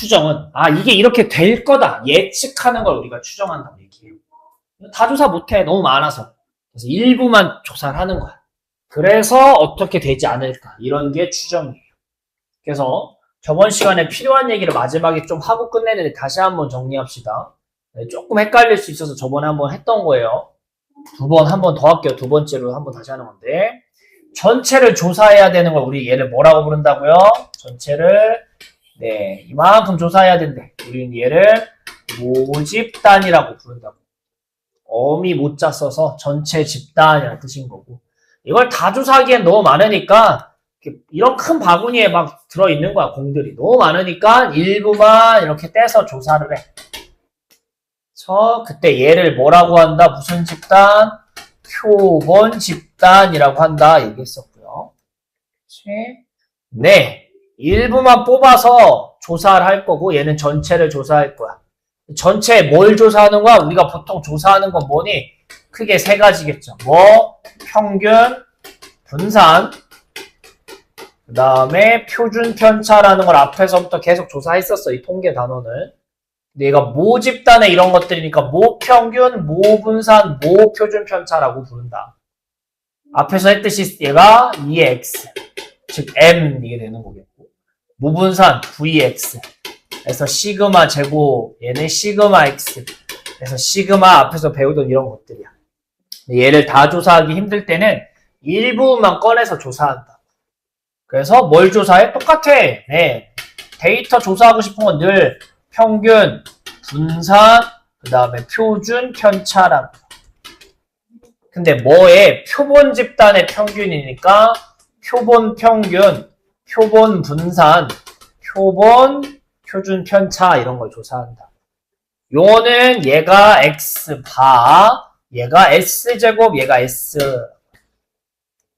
추정은 이게 이렇게 될 거다 예측하는 걸 우리가 추정한다고 얘기해요. 다 조사 못해 너무 많아서. 그래서 일부만 조사를 하는 거야. 그래서 어떻게 되지 않을까 이런 게 추정이에요. 그래서 저번 시간에 필요한 얘기를 마지막에 좀 하고 끝내는데 다시 한번 정리합시다. 네, 조금 헷갈릴 수 있어서 저번에 한번 했던 거예요. 한 번 더 할게요. 두 번째로 한번 다시 하는 건데 전체를 조사해야 되는 걸 우리 얘를 뭐라고 부른다고요? 전체를 이만큼 조사해야 된대. 우리는 얘를 모집단이라고 부른다고. 어미 모자 써서 전체 집단이라는 뜻인 거고 이걸 다 조사하기엔 너무 많으니까 이런 큰 바구니에 막 들어있는 거야. 공들이 너무 많으니까 일부만 이렇게 떼서 조사를 해. 그래서 그때 얘를 뭐라고 한다? 무슨 집단? 표본 집단이라고 한다 얘기했었고요. 네, 일부만 뽑아서 조사를 할 거고 얘는 전체를 조사할 거야. 전체 뭘 조사하는 거야? 우리가 보통 조사하는 건 뭐니? 크게 세 가지겠죠. 평균, 분산, 그 다음에 표준 편차라는 걸 앞에서부터 계속 조사했었어. 이 통계 단원을. 근데 얘가 모집단의 이런 것들이니까 모평균, 모분산, 모표준 편차라고 부른다. 앞에서 했듯이 얘가 EX, 즉 M 이게 되는 거겠고 모분산 VX 그래서 시그마 제곱 얘는 시그마 X 그래서 시그마 앞에서 배우던 이런 것들이야. 얘를 다 조사하기 힘들 때는 일부만 꺼내서 조사한다. 그래서 뭘 조사해? 똑같아. 데이터 조사하고 싶은 건 늘 평균, 분산, 그 다음에 표준, 편차라고. 근데 뭐에 표본 집단의 평균이니까 표본 평균, 표본 분산, 표본, 표준 편차 이런 걸 조사한다. 요거는 얘가 X바, 얘가 S제곱, 얘가 S.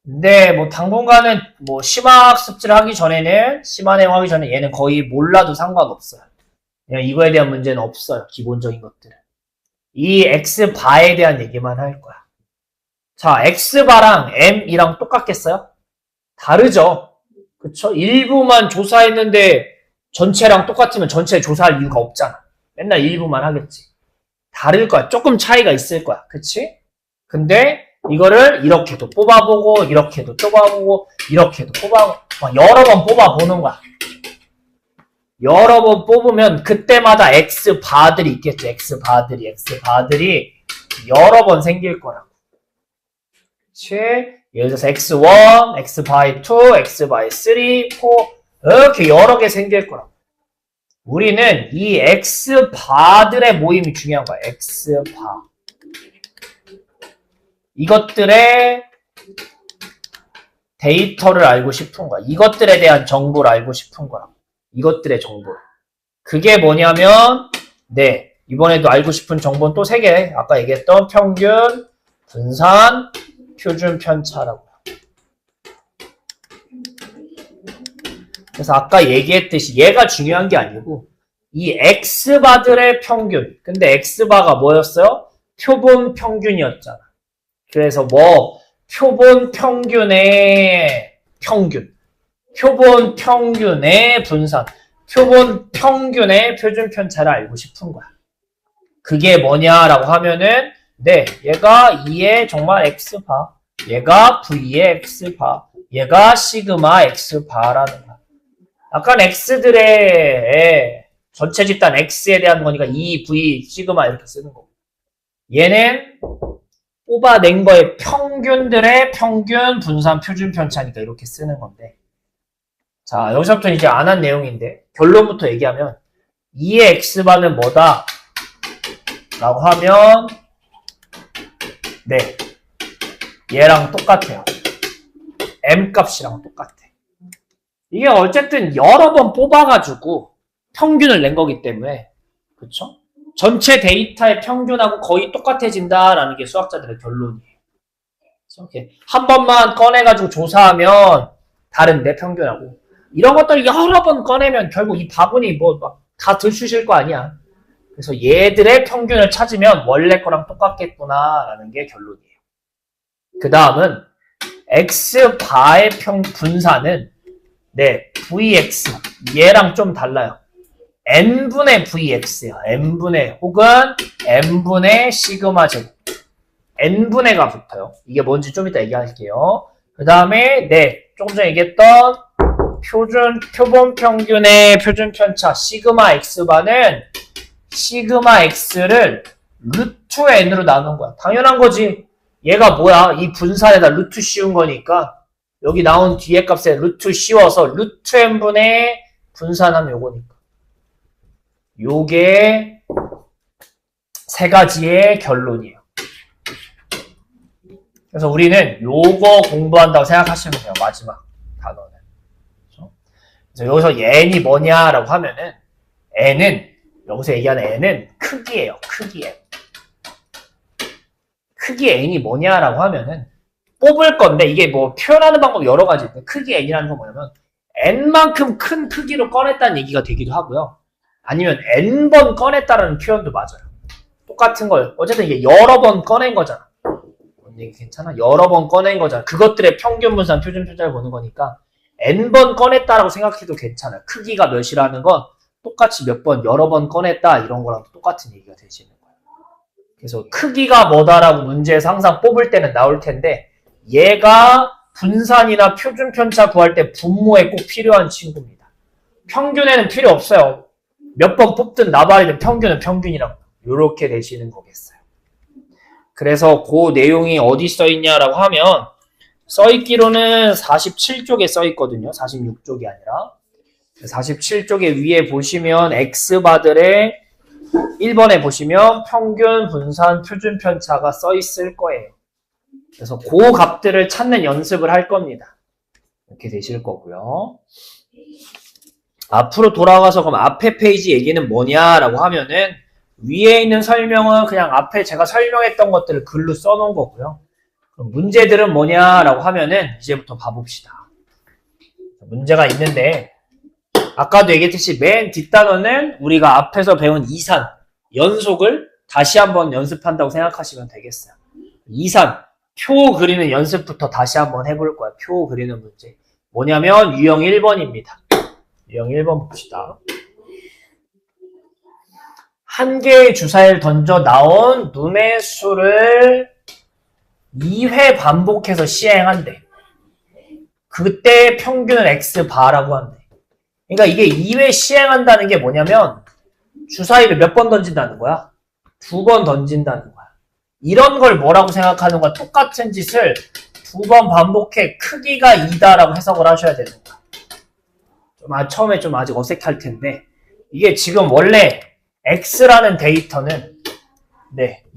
근데 당분간은 심화학습지를 하기 전에는, 심화내용 하기 전에 얘는 거의 몰라도 상관없어요. 그냥 이거에 대한 문제는 없어요. 기본적인 것들은. 이 X바에 대한 얘기만 할 거야. 자, X바랑 M이랑 똑같겠어요? 다르죠? 그쵸? 일부만 조사했는데 전체랑 똑같으면 전체 조사할 이유가 없잖아. 맨날 일부만 하겠지. 다를 거야. 조금 차이가 있을 거야. 그치? 근데 이거를 이렇게도 뽑아보고 이렇게도 뽑아보고 이렇게도 뽑아보고 여러 번 뽑아보는 거야. 여러 번 뽑으면 그때마다 X바들이 있겠죠. X바들이 여러 번 생길 거라고. 그치? 예를 들어서 X1, X바이 2, X바이 3, 4 이렇게 여러 개 생길 거라고. 우리는 이 X바들의 모임이 중요한 거야. X바. 이것들의 데이터를 알고 싶은 거야. 이것들에 대한 정보를 알고 싶은 거라고. 이것들의 정보를. 그게 뭐냐면 이번에도 알고 싶은 정보는 또 3개. 아까 얘기했던 평균, 분산, 표준 편차라고요. 그래서 아까 얘기했듯이 얘가 중요한 게 아니고 이 X바들의 평균. 근데 X바가 뭐였어요? 표본 평균이었잖아. 그래서 표본 평균의 평균, 표본 평균의 분산, 표본 평균의 표준 편차를 알고 싶은 거야. 그게 뭐냐라고 하면은 얘가 2의 정말 X바, 얘가 V의 X바, 얘가 시그마 X바라는 거야. 약간 X들의 전체 집단 X에 대한 거니까 2, V, 시그마 이렇게 쓰는 거고. 얘는 뽑아낸 거의 평균들의 평균, 분산, 표준 편차니까 이렇게 쓰는 건데. 자, 여기서부터 이제 안 한 내용인데 결론부터 얘기하면 2의 X바는 뭐다? 라고 하면 얘랑 똑같아요. M값이랑 똑같아. 이게 어쨌든 여러 번 뽑아가지고 평균을 낸 거기 때문에 그쵸? 전체 데이터의 평균하고 거의 똑같아진다라는 게 수학자들의 결론이에요. 이렇게 한 번만 꺼내가지고 조사하면 다른데 평균하고 이런 것들 여러 번 꺼내면 결국 이 바구니 다 들쑤실 거 아니야. 그래서 얘들의 평균을 찾으면 원래 거랑 똑같겠구나라는 게 결론이에요. 그 다음은 X바의 분산은 VX 얘랑 좀 달라요. n분의 vx야. n분의 혹은 n분의 시그마 제곱. n분의가 붙어요. 이게 뭔지 좀 이따 얘기할게요. 그 다음에 조금 전에 얘기했던 표본 평균의 표준 편차 시그마 x바는 시그마 x를 루트 n으로 나눈 거야. 당연한 거지. 얘가 뭐야? 이 분산에다 루트 씌운 거니까 여기 나온 뒤에 값에 루트 씌워서 루트 n분의 분산하면 요거니까. 요게 세 가지의 결론이에요. 그래서 우리는 요거 공부한다고 생각하시면 돼요. 마지막 단어는. 그래서 여기서 n이 뭐냐라고 하면은 n은 여기서 얘기하는 n은 크기예요. 크기 n. 크기 n이 뭐냐라고 하면은 뽑을 건데 이게 뭐 표현하는 방법이 여러 가지 있는데 크기 n이라는 건 뭐냐면 n만큼 큰 크기로 꺼냈다는 얘기가 되기도 하고요. 아니면 n번 꺼냈다라는 표현도 맞아요. 똑같은 걸 어쨌든 이게 여러 번 꺼낸 거잖아. 얘기 괜찮아? 여러 번 꺼낸 거잖아. 그것들의 평균 분산 표준 편차를 보는 거니까 n번 꺼냈다라고 생각해도 괜찮아요. 크기가 몇이라는 건 똑같이 몇 번 여러 번 꺼냈다 이런 거랑 똑같은 얘기가 되시는 거예요. 그래서 크기가 뭐다라고 문제에서 항상 뽑을 때는 나올 텐데 얘가 분산이나 표준 편차 구할 때 분모에 꼭 필요한 친구입니다. 평균에는 필요 없어요. 몇 번 뽑든 나발이든 평균은 평균이라고 이렇게 되시는 거겠어요. 그래서 그 내용이 어디 써있냐라고 하면 써있기로는 47쪽에 써있거든요. 46쪽이 아니라 47쪽에 위에 보시면 X바들의 1번에 보시면 평균 분산 표준 편차가 써있을 거예요. 그래서 그 값들을 찾는 연습을 할 겁니다. 이렇게 되실 거고요. 앞으로 돌아가서 그럼 앞에 페이지 얘기는 뭐냐라고 하면은 위에 있는 설명은 그냥 앞에 제가 설명했던 것들을 글로 써놓은 거고요. 그럼 문제들은 뭐냐라고 하면은 이제부터 봐봅시다. 문제가 있는데 아까도 얘기했듯이 맨 뒷단어는 우리가 앞에서 배운 이산, 연속을 다시 한번 연습한다고 생각하시면 되겠어요. 이산, 표 그리는 연습부터 다시 한번 해볼 거야. 표 그리는 문제. 뭐냐면 유형 1번입니다. 유형 1번 봅시다. 한 개의 주사위를 던져 나온 눈의 수를 2회 반복해서 시행한대. 그때 평균은 X바라고 한대. 그러니까 이게 2회 시행한다는 게 뭐냐면 주사위를 몇 번 던진다는 거야? 2번 던진다는 거야. 이런 걸 뭐라고 생각하는 거야? 똑같은 짓을 2번 반복해 크기가 2다라고 해석을 하셔야 되는 거야. 처음에 좀 아직 어색할 텐데 이게 지금 원래 X라는 데이터는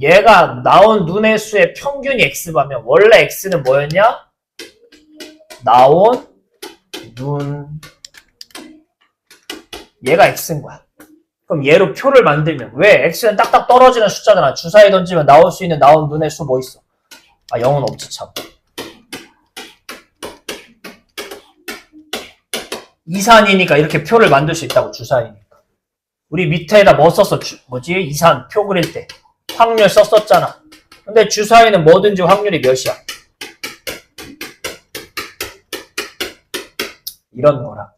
얘가 나온 눈의 수의 평균이 X바면 원래 X는 뭐였냐? 나온 눈 얘가 X인 거야. 그럼 얘로 표를 만들면 왜? X는 딱딱 떨어지는 숫자잖아. 주사위 던지면 나올 수 있는 나온 눈의 수 뭐 있어? 0은 없지 참. 이산이니까 이렇게 표를 만들 수 있다고 주사위니까. 우리 밑에다 뭐 썼어? 이산 표 그릴 때 확률 썼었잖아. 근데 주사위는 뭐든지 확률이 몇이야? 이런 거라.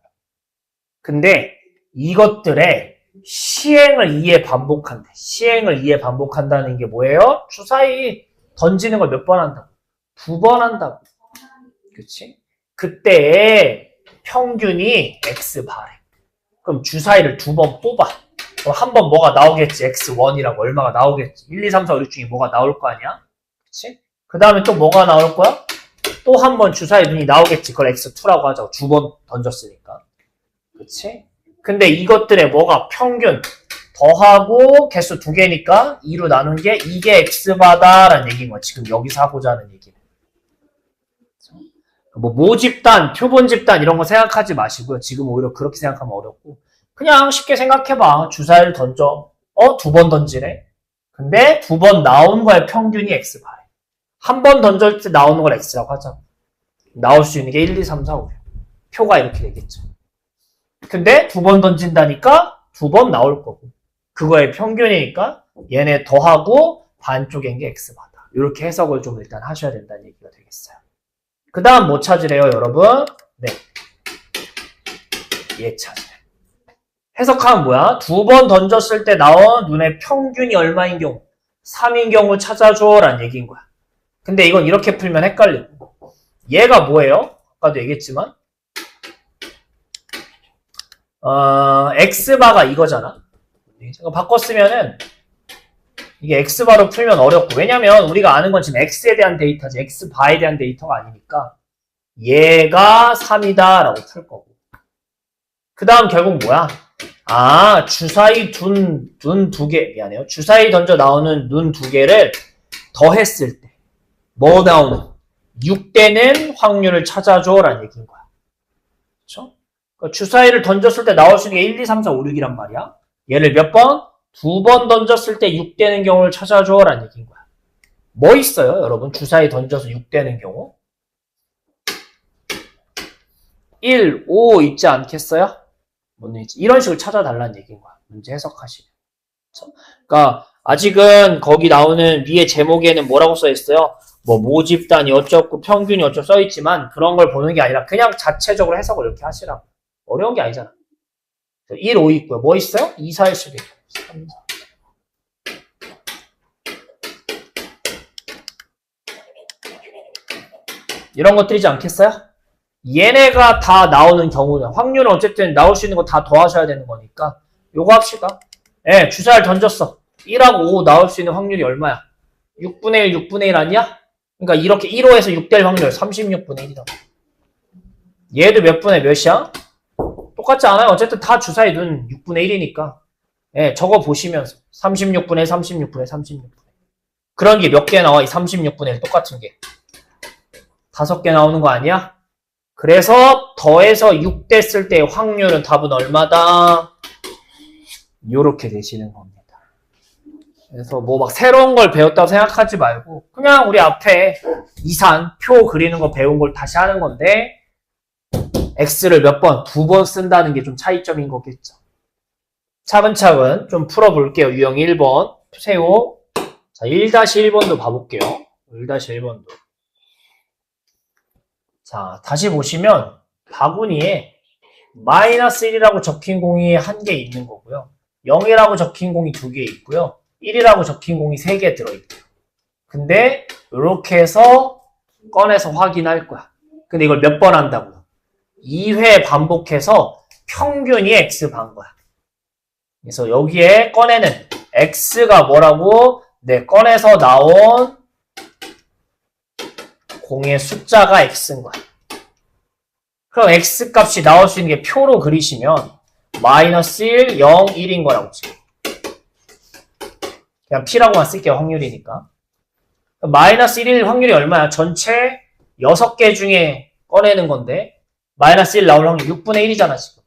근데 이것들의 시행을 2회 반복한대. 시행을 2회 반복한다는 게 뭐예요? 주사위 던지는 걸 몇 번 한다고? 2번 한다고. 그치? 그때 평균이 X바래. 그럼 주사위를 2번 뽑아. 그럼 한 번 뭐가 나오겠지? X1이라고 얼마가 나오겠지? 1, 2, 3, 4, 5, 6 중에 뭐가 나올 거 아니야? 그치? 그 다음에 또 뭐가 나올 거야? 또 한 번 주사위 눈이 나오겠지. 그걸 X2라고 하자고. 2번 던졌으니까. 그치? 근데 이것들의 뭐가 평균 더하고 개수 2개니까 2로 나눈 게 이게 X바다라는 얘기인 거야. 지금 여기서 하고자 하는 얘기는. 뭐 모집단, 표본집단 이런 거 생각하지 마시고요. 지금 오히려 그렇게 생각하면 어렵고 그냥 쉽게 생각해봐. 주사위를 던져. 2번 던지네. 근데 2번 나온 거의 평균이 X바래. 한 번 던질 때 나오는 걸 X라고 하자. 나올 수 있는 게 1, 2, 3, 4, 5. 표가 이렇게 되겠죠. 근데 2번 던진다니까 2번 나올 거고 그거의 평균이니까 얘네 더하고 반쪽인 게 X바다. 이렇게 해석을 좀 일단 하셔야 된다는 얘기가 되겠어요. 그 다음 뭐 찾으래요 여러분? 얘 찾으래. 해석하면 뭐야? 두 번 던졌을 때 나온 눈의 평균이 얼마인 경우? 3인 경우 찾아줘 라는 얘기인 거야. 근데 이건 이렇게 풀면 헷갈리고. 얘가 뭐예요? 아까도 얘기했지만 X바가 이거잖아. 이거 바꿨으면은 이게 X바로 풀면 어렵고, 왜냐면 우리가 아는 건 지금 X에 대한 데이터지 X바에 대한 데이터가 아니니까 얘가 3이다 라고 풀 거고, 그 다음 결국 뭐야? 주사위 눈 두 개, 미안해요. 주사위 던져 나오는 눈 두 개를 더했을 때 뭐 나오는? 6대는 확률을 찾아줘 라는 얘기인 거야. 그렇죠? 그러니까 주사위를 던졌을 때 나올 수 있는 게 1, 2, 3, 4, 5, 6이란 말이야. 얘를 몇 번? 2번 던졌을 때 6대는 경우를 찾아줘 라는 얘기인 거야. 뭐 있어요, 여러분? 주사위 던져서 6대는 경우? 1, 5 있지 않겠어요? 이런 식으로 찾아달라는 얘기인 거야. 문제 해석하시면. 그러니까 아직은 거기 나오는 위에 제목에는 뭐라고 써있어요? 뭐 모집단이 어쩌고 평균이 어쩌고 써있지만 그런 걸 보는 게 아니라 그냥 자체적으로 해석을 이렇게 하시라고. 어려운 게 아니잖아. 1, 5 있고요. 뭐 있어요? 2, 4일 수도 있고 3, 4. 이런 것들이지 않겠어요? 얘네가 다 나오는 경우는 확률은 어쨌든 나올 수 있는 거 다 더하셔야 되는 거니까 요거 합시다. 예, 주사를 던졌어. 1하고 5 나올 수 있는 확률이 얼마야? 6분의 1, 6분의 1 아니야? 그러니까 이렇게 1호에서 6 될 확률 36분의 1이다. 얘도 몇 분의 몇이야? 똑같지 않아요? 어쨌든 다 주사위 눈 6분의 1이니까. 예, 저거 보시면서 36분의 36분의 36분의 그런 게 몇 개 나와? 이 36분의 1 똑같은 게 5개 나오는 거 아니야? 그래서 더해서 6 됐을 때의 확률은 답은 얼마다? 요렇게 되시는 겁니다. 그래서 뭐 막 새로운 걸 배웠다고 생각하지 말고 그냥 우리 앞에 이산, 표 그리는 거 배운 걸 다시 하는 건데 X를 몇 번? 2번 쓴다는 게 좀 차이점인 거겠죠. 차근차근 좀 풀어볼게요. 유형 1번 푸세요. 자, 1-1번도 봐볼게요. 1-1번도. 자, 다시 보시면 바구니에 -1이라고 적힌 공이 1개 있는 거고요. 0이라고 적힌 공이 2개 있고요. 1이라고 적힌 공이 3개 들어있고요. 근데 이렇게 해서 꺼내서 확인할 거야. 근데 이걸 몇 번 한다고요? 2회 반복해서 평균이 X반 거야. 그래서 여기에 꺼내는 X가 뭐라고? 네, 꺼내서 나온 공의 숫자가 X인 거야. 그럼 X 값이 나올 수 있는 게 표로 그리시면 -1, 0, 1인 거라고 지금. 그냥 P라고만 쓸게요. 확률이니까. -1일 확률이 얼마야? 전체 6개 중에 꺼내는 건데 -1 나올 확률 6분의 1이잖아 지금.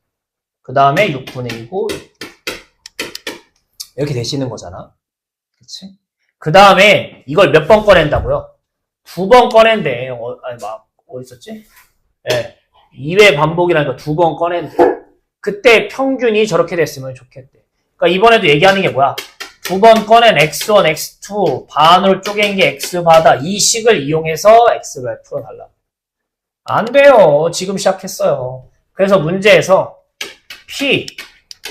그 다음에 6분의 1이고 이렇게 되시는 거잖아. 그치? 그 다음에 이걸 몇 번 꺼낸다고요? 2번 꺼낸대. 어디 있었지? 예. 2회 반복이라니까 2번 꺼낸대. 그때 평균이 저렇게 됐으면 좋겠대. 그러니까 이번에도 얘기하는 게 뭐야? 2번 꺼낸 X1, X2 반으로 쪼갠 게 X바다. 이 식을 이용해서 X를 풀어달라. 안 돼요. 지금 시작했어요. 그래서 문제에서 P,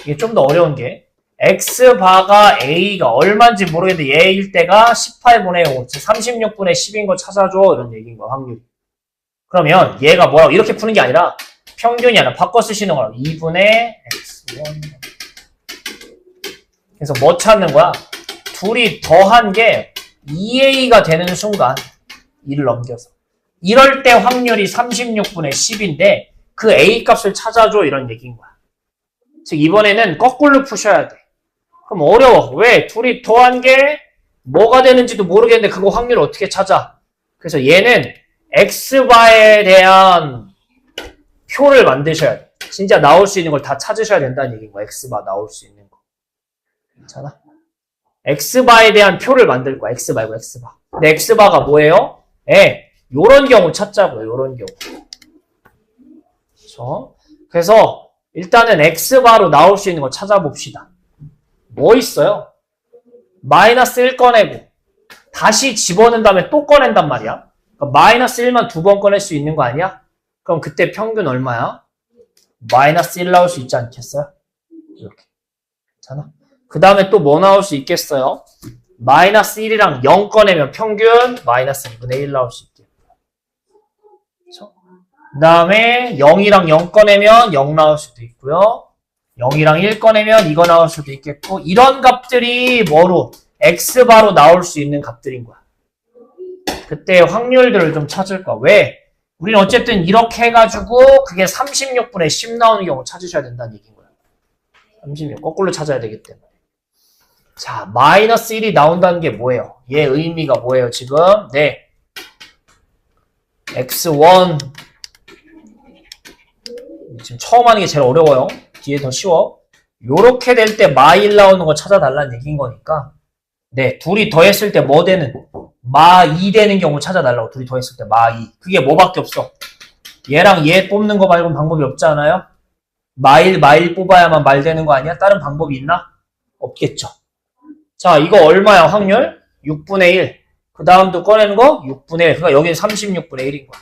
이게 좀 더 어려운 게 X바가 A가 얼마인지 모르겠는데 얘일 때가 18분의 5, 36분의 10인 거 찾아줘. 이런 얘기인 거야, 확률. 그러면 얘가 뭐라고 이렇게 푸는 게 아니라 평균이 아니라 바꿔 쓰시는 거라고. 2분의 X1. 그래서 뭐 찾는 거야? 둘이 더한 게 2A가 되는 순간 2를 넘겨서. 이럴 때 확률이 36분의 10인데 그 A 값을 찾아줘. 이런 얘기인 거야. 즉 이번에는 거꾸로 푸셔야 돼. 그럼 어려워. 왜? 둘이 더한 게 뭐가 되는지도 모르겠는데 그거 확률을 어떻게 찾아? 그래서 얘는 X바에 대한 표를 만드셔야 돼. 진짜 나올 수 있는 걸 다 찾으셔야 된다는 얘기인 거야. X바 나올 수 있는 거. 괜찮아? X바에 대한 표를 만들 거야. X 말고 X바. 근데 X바가 뭐예요? 요런 경우 찾자고요. 요런 경우. 그렇죠? 그래서 일단은 X바로 나올 수 있는 거 찾아봅시다. 뭐 있어요? -1 꺼내고 다시 집어넣은 다음에 또 꺼낸단 말이야. 그러니까 -1만 2번 꺼낼 수 있는 거 아니야? 그럼 그때 평균 얼마야? -1 나올 수 있지 않겠어요? 이렇게. 괜찮아? 그 다음에 또 뭐 나올 수 있겠어요? 마이너스 1이랑 0 꺼내면 평균 마이너스 2분의 1 나올 수 있겠고요. 그렇죠? 그 다음에 0이랑 0 꺼내면 0 나올 수도 있고요. 0이랑 1 꺼내면 이거 나올 수도 있겠고, 이런 값들이 뭐로? x바로 나올 수 있는 값들인 거야. 그때 확률들을 좀 찾을 거야. 왜? 우리는 어쨌든 이렇게 해가지고 그게 36분의 10 나오는 경우 찾으셔야 된다는 얘기인 거야. 36 거꾸로 찾아야 되기 때문에. 자, 마이너스 1이 나온다는 게 뭐예요? 얘 의미가 뭐예요, 지금? 네. x1. 지금 처음 하는 게 제일 어려워요. 뒤에 더 쉬워. 요렇게 될 때 마1 나오는 거 찾아달라는 얘기인 거니까. 네, 둘이 더했을 때 뭐 되는? 마2 되는 경우 찾아달라고. 둘이 더했을 때 마2. 그게 뭐밖에 없어? 얘랑 얘 뽑는 거 말고는 방법이 없잖아요. 마1 뽑아야만 말 되는 거 아니야? 다른 방법이 있나? 없겠죠. 자, 이거 얼마야, 확률? 6분의 1. 그 다음도 꺼내는 거? 6분의 1. 그러니까 여기는 36분의 1인 거야.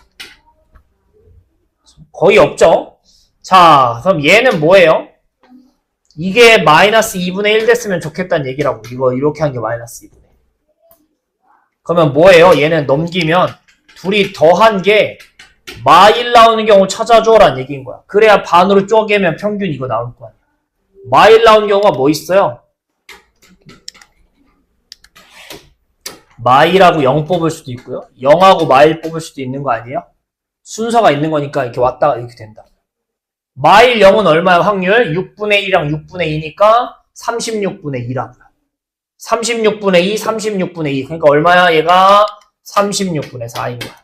거의 없죠? 자, 그럼 얘는 뭐예요? 이게 마이너스 2분의 1 됐으면 좋겠다는 얘기라고. 이거 이렇게 한 게 마이너스 2분의 1. 그러면 뭐예요? 얘는 넘기면 둘이 더한 게 마1 나오는 경우 찾아줘라는 얘기인 거야. 그래야 반으로 쪼개면 평균 이거 나올 거 아니야. 마1 나오는 경우가 뭐 있어요? 마1하고 0 뽑을 수도 있고요. 0하고 마1 뽑을 수도 있는 거 아니에요? 순서가 있는 거니까 이렇게 왔다가 이렇게 된다. 마1 0은 얼마야, 확률? 6분의 1이랑 6분의 2니까 36분의 2라고요. 36분의 2, 36분의 2. 그러니까 얼마야, 얘가? 36분의 4인 거야.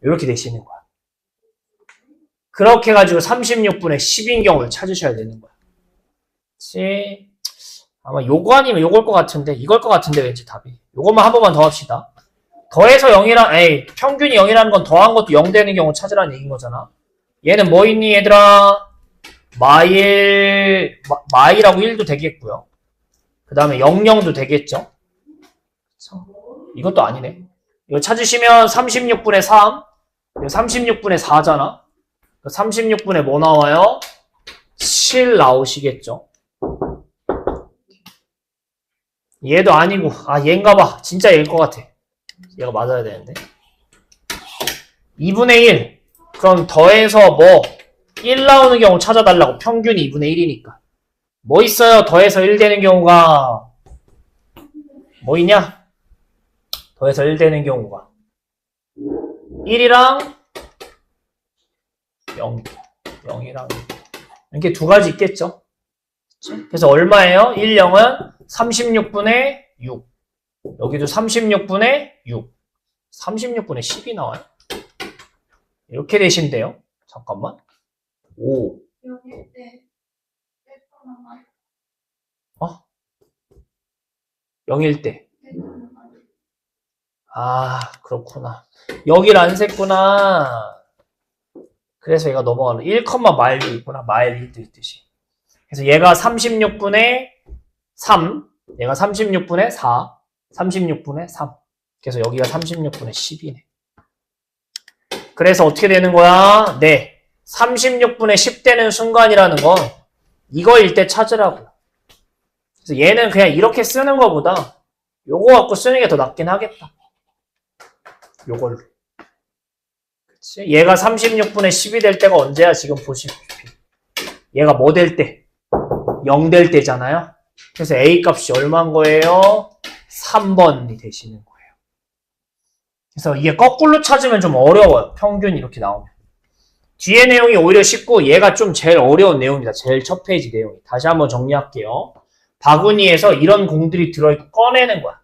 이렇게 되시는 거야. 그렇게 해가지고 36분의 10인 경우를 찾으셔야 되는 거야. 그치? 아마 요거 아니면 요걸 것 같은데, 이걸 것 같은데, 왠지 답이. 요것만 한 번만 더 합시다. 더해서 0이랑, 평균이 0이라는 건 더한 것도 0 되는 경우 찾으라는 얘기인 거잖아. 얘는 뭐 있니, 얘들아? 마일하고 1도 되겠고요. 그 다음에 00도 되겠죠? 이것도 아니네. 이거 찾으시면 36분의 3, 이거 36분의 4잖아. 36분의 뭐 나와요? 7 나오시겠죠? 얘도 아니고, 얘인가 봐. 진짜 얘일 것 같아. 얘가 맞아야 되는데. 2분의 1. 그럼 더해서 뭐 1 나오는 경우 찾아달라고. 평균이 2분의 1이니까. 뭐 있어요? 더해서 1 되는 경우가. 뭐 있냐? 더해서 1 되는 경우가 1이랑 0. 0이랑 1. 이렇게 두 가지 있겠죠? 그래서 얼마예요? 1, 0은 36분의 6. 여기도 36분의 6. 36분의 10이 나와요. 이렇게 되신대요. 잠깐만. 5. 0일 때. 그렇구나. 여길 안 셌구나. 그래서 얘가 넘어가는 1, 마일도 있구나. 마일 1도 있듯이. 그래서 얘가 36분의 3. 얘가 36분의 4. 36분의 3. 그래서 여기가 36분의 10이네. 그래서 어떻게 되는 거야? 네. 36분의 10 되는 순간이라는 건 이거일 때 찾으라고요. 그래서 얘는 그냥 이렇게 쓰는 것보다 요거 갖고 쓰는 게 더 낫긴 하겠다. 요걸로. 그치? 얘가 36분의 10이 될 때가 언제야? 지금 보시다시피. 얘가 뭐 될 때? 0 될 때잖아요. 그래서 A 값이 얼마인 거예요? 3번이 되시는 거예요. 그래서 이게 거꾸로 찾으면 좀 어려워요. 평균이 이렇게 나오면. 뒤에 내용이 오히려 쉽고 얘가 좀 제일 어려운 내용입니다. 제일 첫 페이지 내용이. 다시 한번 정리할게요. 바구니에서 이런 공들이 들어있고 꺼내는 거야.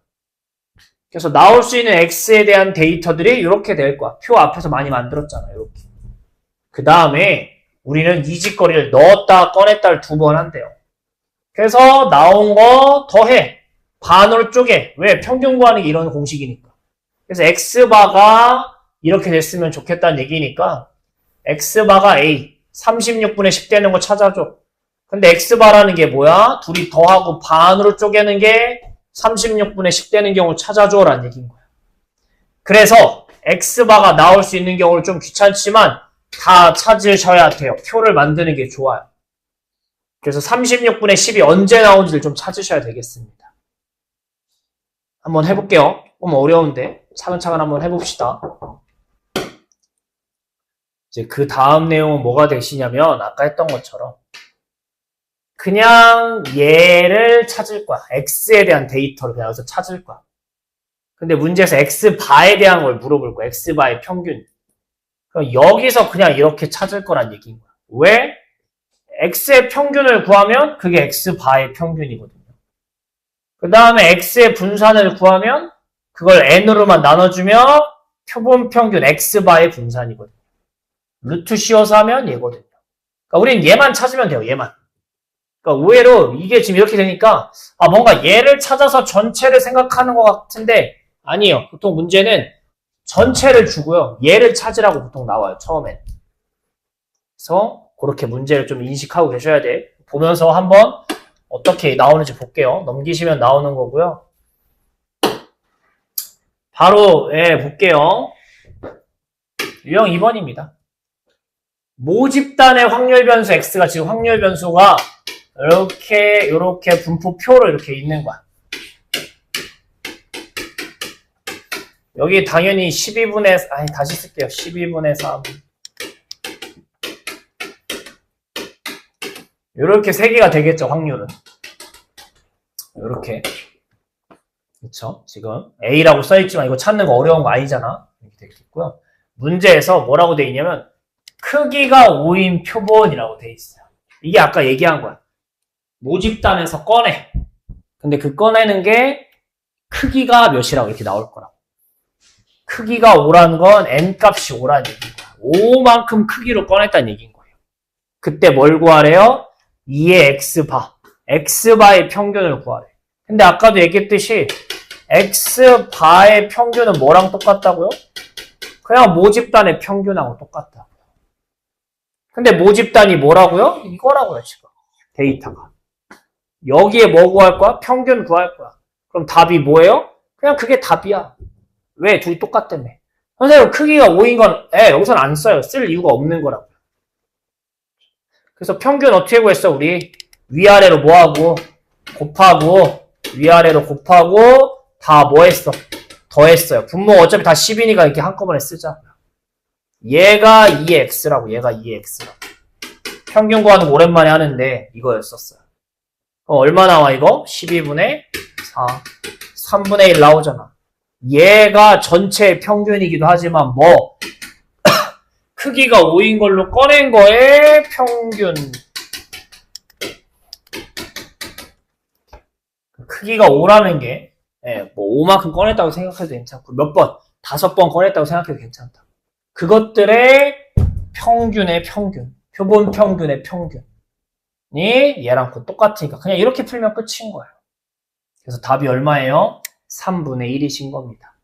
그래서 나올 수 있는 X에 대한 데이터들이 이렇게 될 거야. 표 앞에서 많이 만들었잖아요. 이렇게. 그 다음에 우리는 이 짓거리를 넣었다 꺼냈다를 2번 한대요. 그래서 나온 거 더해. 반으로 쪼개. 왜? 평균 구하는 게 이런 공식이니까. 그래서 X바가 이렇게 됐으면 좋겠다는 얘기니까 X바가 A 36분의 10 되는 거 찾아줘. 근데 X바라는 게 뭐야? 둘이 더하고 반으로 쪼개는 게 36분의 10 되는 경우 찾아줘라는 얘기인 거야. 그래서 X바가 나올 수 있는 경우는 좀 귀찮지만 다 찾으셔야 돼요. 표를 만드는 게 좋아요. 그래서 36분의 10이 언제 나오는지를 좀 찾으셔야 되겠습니다. 한번 해볼게요. 조금 어려운데 차근차근 한번 해봅시다. 이제 그 다음 내용은 뭐가 되시냐면 아까 했던 것처럼 그냥 얘를 찾을 거야. x에 대한 데이터를 그냥 여기서 찾을 거야. 근데 문제에서 x바에 대한 걸 물어볼 거야. x바의 평균. 그럼 여기서 그냥 이렇게 찾을 거란 얘기인 거야. 왜? x의 평균을 구하면 그게 x바의 평균이거든요. 그 다음에 x의 분산을 구하면 그걸 n으로만 나눠주면 표본 평균 x바의 분산이거든요. 루트 씌워서 하면 얘거든요. 그러니까 우리는 얘만 찾으면 돼요. 얘만. 그러니까 의외로 이게 지금 이렇게 되니까 뭔가 얘를 찾아서 전체를 생각하는 것 같은데 아니에요. 보통 문제는 전체를 주고요. 얘를 찾으라고 보통 나와요. 처음엔. 그래서 그렇게 문제를 좀 인식하고 계셔야 돼. 보면서 한번 어떻게 나오는지 볼게요. 넘기시면 나오는 거고요. 바로 볼게요. 유형 2번입니다. 모집단의 확률 변수 x가 지금 확률 변수가 이렇게 분포표로 이렇게 있는 거야. 여기 당연히 12분의 다시 쓸게요. 12분의 3 이렇게 3개가 되겠죠. 확률은 이렇게 그렇죠. 지금 A라고 써있지만 이거 찾는 거 어려운 거 아니잖아. 이렇게 되겠고요. 문제에서 뭐라고 돼 있냐면 크기가 5인 표본이라고 돼 있어요. 이게 아까 얘기한 거야. 모집단에서 꺼내. 근데 그 꺼내는 게 크기가 몇이라고 이렇게 나올 거라고. 크기가 5라는 건 n값이 5라는 얘기인 거야. 5만큼 크기로 꺼냈다는 얘기인 거예요. 그때 뭘 구하래요? 2의 x바. x바의 평균을 구하래. 근데 아까도 얘기했듯이 x바의 평균은 뭐랑 똑같다고요? 그냥 모집단의 평균하고 똑같다고요. 근데 모집단이 뭐라고요? 이거라고요, 지금. 데이터가. 여기에 뭐 구할 거야? 평균 구할 거야. 그럼 답이 뭐예요? 그냥 그게 답이야. 왜? 둘이 똑같다며. 선생님, 크기가 5인 건, 여기서는 안 써요. 쓸 이유가 없는 거라고요. 그래서 평균 어떻게 구했어, 우리? 위아래로 뭐하고, 곱하고, 위아래로 곱하고, 다 뭐 했어? 더했어요. 분모 어차피 다 10이니까 이렇게 한꺼번에 쓰자. 얘가 2x라고, 얘가 2x라고. 평균 구하는 거 오랜만에 하는데, 이거였었어요. 그럼 얼마 나와, 이거? 12분의 4. 3분의 1 나오잖아. 얘가 전체 평균이기도 하지만 크기가 5인 걸로 꺼낸 거에 평균. 크기가 5라는 게 5만큼 꺼냈다고 생각해도 괜찮고 몇 번? 5번 꺼냈다고 생각해도 괜찮다. 그것들의 평균의 평균. 표본 평균의 평균이 얘랑 똑같으니까 그냥 이렇게 풀면 끝인 거예요. 그래서 답이 얼마예요? 3분의 1이신 겁니다.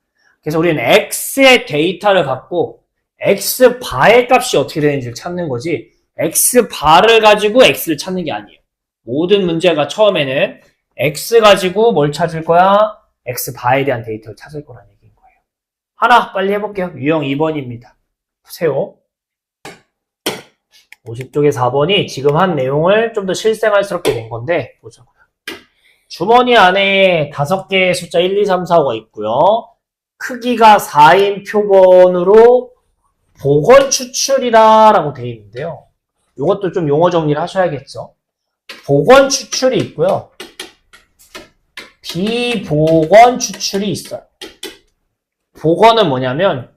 그래서 우리는 x의 데이터를 갖고 x바의 값이 어떻게 되는지를 찾는 거지 x바를 가지고 x를 찾는 게 아니에요. 모든 문제가 처음에는 x 가지고 뭘 찾을 거야? x바에 대한 데이터를 찾을 거라는 얘기인 거예요. 하나 빨리 해볼게요. 유형 2번입니다. 보세요. 50쪽의 4번이 지금 한 내용을 좀 더 실생활스럽게 낸 건데 보자고요. 주머니 안에 5개의 숫자 1, 2, 3, 4, 5가 있고요. 크기가 4인 표본으로 복원 추출이라고 되어 있는데요. 이것도 좀 용어 정리를 하셔야겠죠. 복원 추출이 있고요. 비복원 추출이 있어요. 복원은 뭐냐면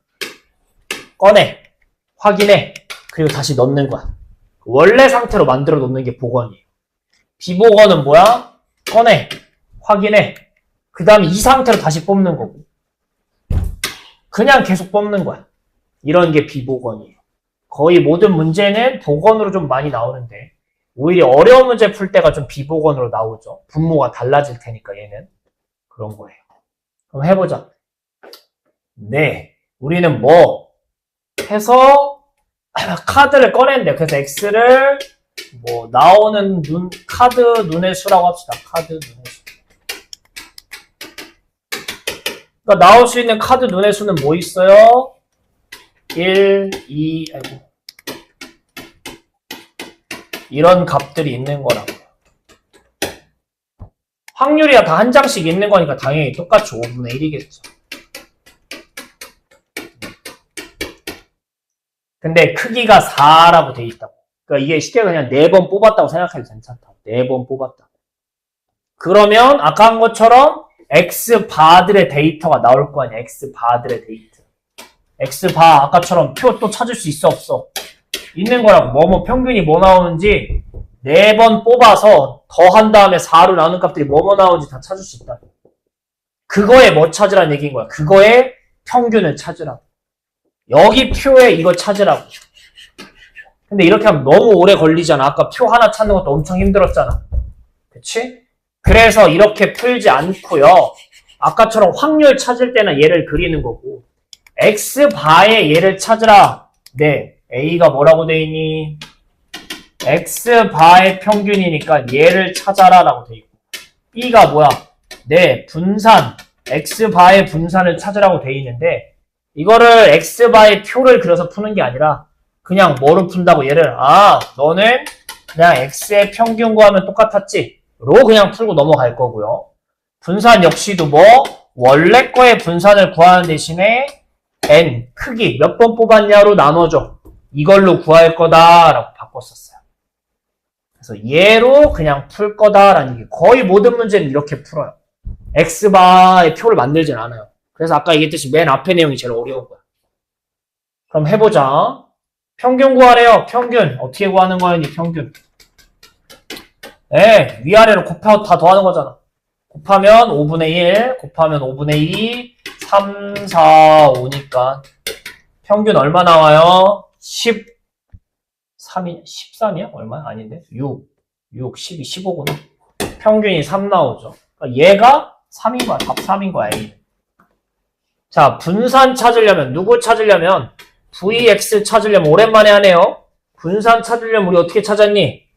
꺼내, 확인해, 그리고 다시 넣는 거야. 원래 상태로 만들어 놓는 게 복원이에요. 비복원은 뭐야? 꺼내, 확인해, 그 다음에 이 상태로 다시 뽑는 거고 그냥 계속 뽑는 거야. 이런 게 비복원이에요. 거의 모든 문제는 복원으로 좀 많이 나오는데 오히려 어려운 문제 풀 때가 좀 비복원으로 나오죠. 분모가 달라질 테니까 얘는. 그런 거예요. 그럼 해보자. 네, 우리는 뭐 해서 카드를 꺼낸대. 그래서 x를 나오는 카드 눈의 수라고 합시다. 카드 눈의 수. 그러니까 나올 수 있는 카드 눈의 수는 뭐 있어요? 1, 2, 이런 값들이 있는 거라고. 확률이야 다 한 장씩 있는 거니까 당연히 똑같이 5분의 1이겠죠. 근데 크기가 4라고 돼 있다고. 그러니까 이게 쉽게 그냥 4번 뽑았다고 생각해도 괜찮다. 4번 뽑았다. 그러면 아까 한 것처럼 X바들의 데이터가 나올 거 아니야. X바들의 데이터. X바 아까처럼 표 또 찾을 수 있어 없어? 있는 거라고. 뭐뭐 평균이 뭐 나오는지 4번 뽑아서 더한 다음에 4로 나오는 값들이 뭐뭐 나오는지 다 찾을 수 있다. 그거에 뭐 찾으라는 얘기인 거야. 그거에 평균을 찾으라고. 여기 표에 이거 찾으라고. 근데 이렇게 하면 너무 오래 걸리잖아. 아까 표 하나 찾는 것도 엄청 힘들었잖아. 그치? 그래서 이렇게 풀지 않고요. 아까처럼 확률 찾을 때는 얘를 그리는 거고 X바의 얘를 찾으라. 네. A가 뭐라고 돼 있니? X바의 평균이니까 얘를 찾아라 라고 돼 있고 B가 뭐야? 네. 분산. X바의 분산을 찾으라고 돼 있는데 이거를 X바의 표를 그려서 푸는 게 아니라 그냥 뭐로 푼다고 얘를 너는 그냥 X의 평균 구하면 똑같았지? 로 그냥 풀고 넘어갈 거고요. 분산 역시도 뭐 원래 거의 분산을 구하는 대신에 N 크기 몇 번 뽑았냐로 나눠줘. 이걸로 구할 거다라고 바꿨었어요. 그래서 얘로 그냥 풀 거다라는 얘기. 거의 모든 문제는 이렇게 풀어요. X바의 표를 만들진 않아요. 그래서 아까 얘기했듯이 맨 앞에 내용이 제일 어려운 거야. 그럼 해보자. 평균 구하래요. 평균. 어떻게 구하는 거였니? 평균. 네, 위아래로 곱하고 다 더하는 거잖아. 곱하면 5분의 1, 곱하면 5분의 2, 3, 4, 5니까 평균 얼마 나와요? 13이, 13이야? 얼마야? 아닌데? 6, 12, 15구나. 평균이 3 나오죠. 그러니까 얘가 3인 거야. 답 3인 거야, A는. 자, 분산 찾으려면, 누구 찾으려면, VX 찾으려면, 오랜만에 하네요. 분산 찾으려면 우리 어떻게 찾았니?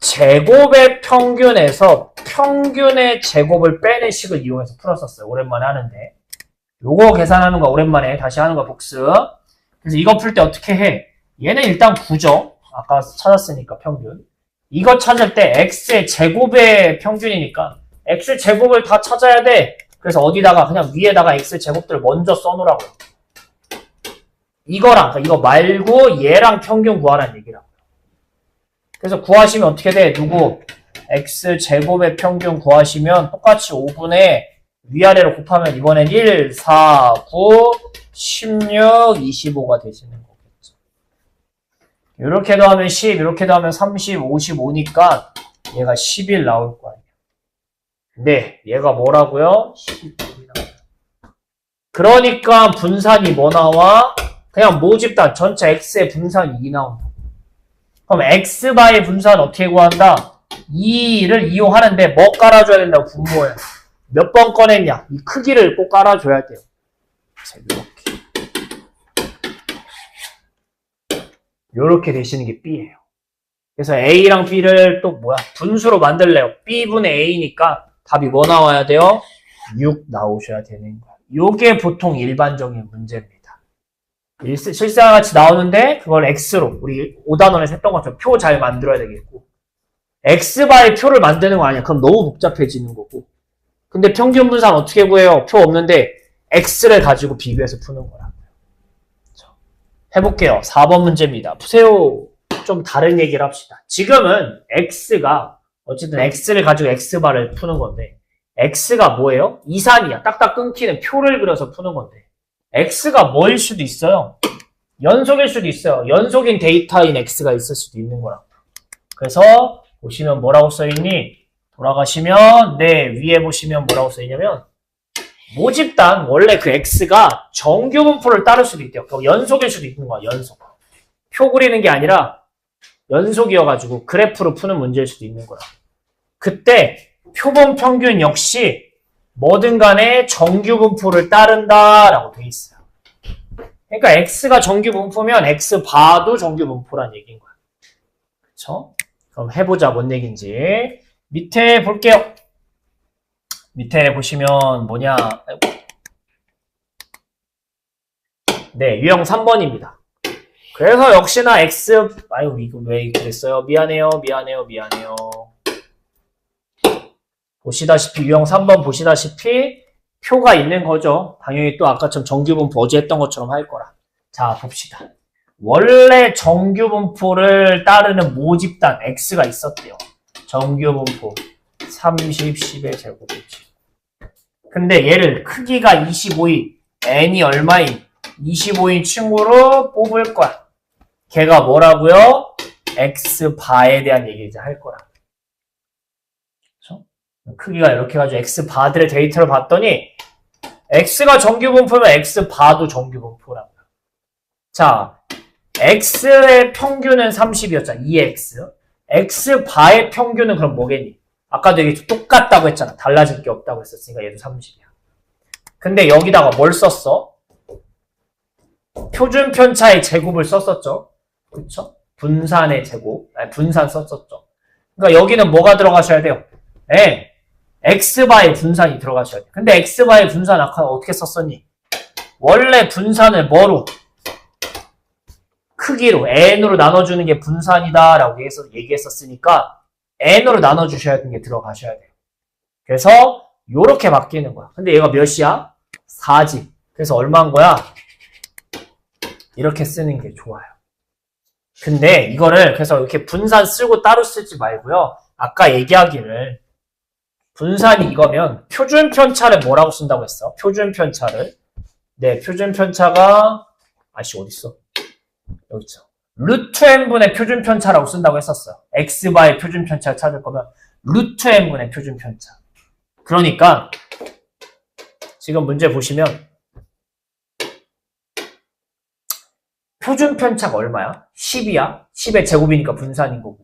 제곱의 평균에서 평균의 제곱을 빼는 식을 이용해서 풀었었어요. 오랜만에 하는데. 요거 계산하는 거 오랜만에 다시 하는 거 복습. 그래서 이거 풀 때 어떻게 해? 얘는 일단 9죠. 아까 찾았으니까 평균. 이거 찾을 때 x의 제곱의 평균이니까 x 제곱을 다 찾아야 돼. 그래서 어디다가 그냥 위에다가 x 제곱들을 먼저 써놓으라고. 이거랑 이거 말고 얘랑 평균 구하라는 얘기라고. 그래서 구하시면 어떻게 돼? 누구? x 제곱의 평균 구하시면 똑같이 5분의 위아래로 곱하면 이번엔 1, 4, 9, 16, 25가 되시는 거겠죠. 이렇게도 하면 10, 이렇게도 하면 30, 55니까 얘가 11 나올 거 아니에요. 네, 얘가 뭐라고요? 11이라고요. 그러니까 분산이 뭐 나와? 그냥 모집단 전체 x의 분산이 2 나온다. 그럼 x바의 분산 어떻게 구한다? 2를 이용하는데 뭐 깔아줘야 된다고? 분모에. 몇 번 꺼냈냐? 이 크기를 꼭 깔아줘야 돼요. 이렇게 되시는 게 B예요. 그래서 A랑 B를 또 뭐야? 분수로 만들래요. B분의 A니까 답이 뭐 나와야 돼요? 6 나오셔야 되는 거야. 요게 보통 일반적인 문제입니다. 실사와 같이 나오는데 그걸 X로 우리 5단원에서 했던 것처럼 표 잘 만들어야 되겠고 X바의 표를 만드는 거 아니야. 그럼 너무 복잡해지는 거고. 근데 평균 분산 어떻게 구해요? 표 없는데 X를 가지고 비교해서 푸는 거야. 해볼게요. 4번 문제입니다. 푸세요. 좀 다른 얘기를 합시다. 지금은 X가 어쨌든 X를 가지고 X바를 푸는 건데 X가 뭐예요? 이산이야. 딱딱 끊기는 표를 그려서 푸는 건데 X가 뭐일 수도 있어요. 연속일 수도 있어요. 연속인 데이터인 X가 있을 수도 있는 거라고. 그래서 보시면 뭐라고 써있니? 돌아가시면 위에 보시면 뭐라고 써있냐면 모집단 원래 그 X가 정규 분포를 따를 수도 있대요. 연속일 수도 있는 거야. 연속. 표 그리는 게 아니라 연속이어가지고 그래프로 푸는 문제일 수도 있는 거야. 그때 표본 평균 역시 뭐든 간에 정규 분포를 따른다라고 돼 있어요. 그러니까 X가 정규 분포면 X바도 정규 분포란 얘기인 거야. 그쵸? 그럼 해보자. 뭔 얘기인지. 밑에 볼게요. 밑에 보시면 뭐냐. 네, 유형 3번입니다. 그래서 역시나 x, 아유, 이거 왜 그랬어요? 미안해요. 보시다시피, 유형 3번 보시다시피, 표가 있는 거죠. 당연히 또 아까처럼 정규분포 어제 했던 것처럼 할 거라. 자, 봅시다. 원래 정규분포를 따르는 모집단 x가 있었대요. 정규분포 30, 10의 제곱이지. 근데 얘를 크기가 25인, n이 얼마인 25인 친구로 뽑을 거야. 걔가 뭐라고요? x바에 대한 얘기 이제 할 거라. 그렇죠? 크기가 이렇게 해가지고 x바들의 데이터를 봤더니 x가 정규분포면 x바도 정규분포라고요. 자, x의 평균은 30이었잖아. 2x. x바의 평균은 그럼 뭐겠니? 아까도 얘기 똑같다고 했잖아. 달라질 게 없다고 했었으니까 얘도 30이야. 근데 여기다가 뭘 썼어? 표준 편차의 제곱을 썼었죠. 그쵸? 분산의 제곱. 아니, 분산 썼었죠. 그러니까 여기는 뭐가 들어가셔야 돼요? 네. x바의 분산이 들어가셔야 돼. 근데 x바의 분산 아까 어떻게 썼었니? 원래 분산을 뭐로? 크기로 n으로 나눠주는 게 분산이다 라고 얘기했었으니까 n으로 나눠주셔야 되는 게 들어가셔야 돼요. 그래서 요렇게 바뀌는 거야. 근데 얘가 몇이야? 4지. 그래서 얼마인 거야? 이렇게 쓰는 게 좋아요. 근데 이거를 그래서 이렇게 분산 쓰고 따로 쓰지 말고요. 아까 얘기하기를 분산이 이거면 표준 편차를 뭐라고 쓴다고 했어? 표준 편차를. 네, 표준 편차가 어딨어? 여기 있죠. 루트 n분의 표준 편차라고 쓴다고 했었어요. x바의 표준 편차를 찾을 거면 루트 n분의 표준 편차. 그러니까 지금 문제 보시면 표준 편차가 얼마야? 10이야. 10의 제곱이니까 분산인 거고.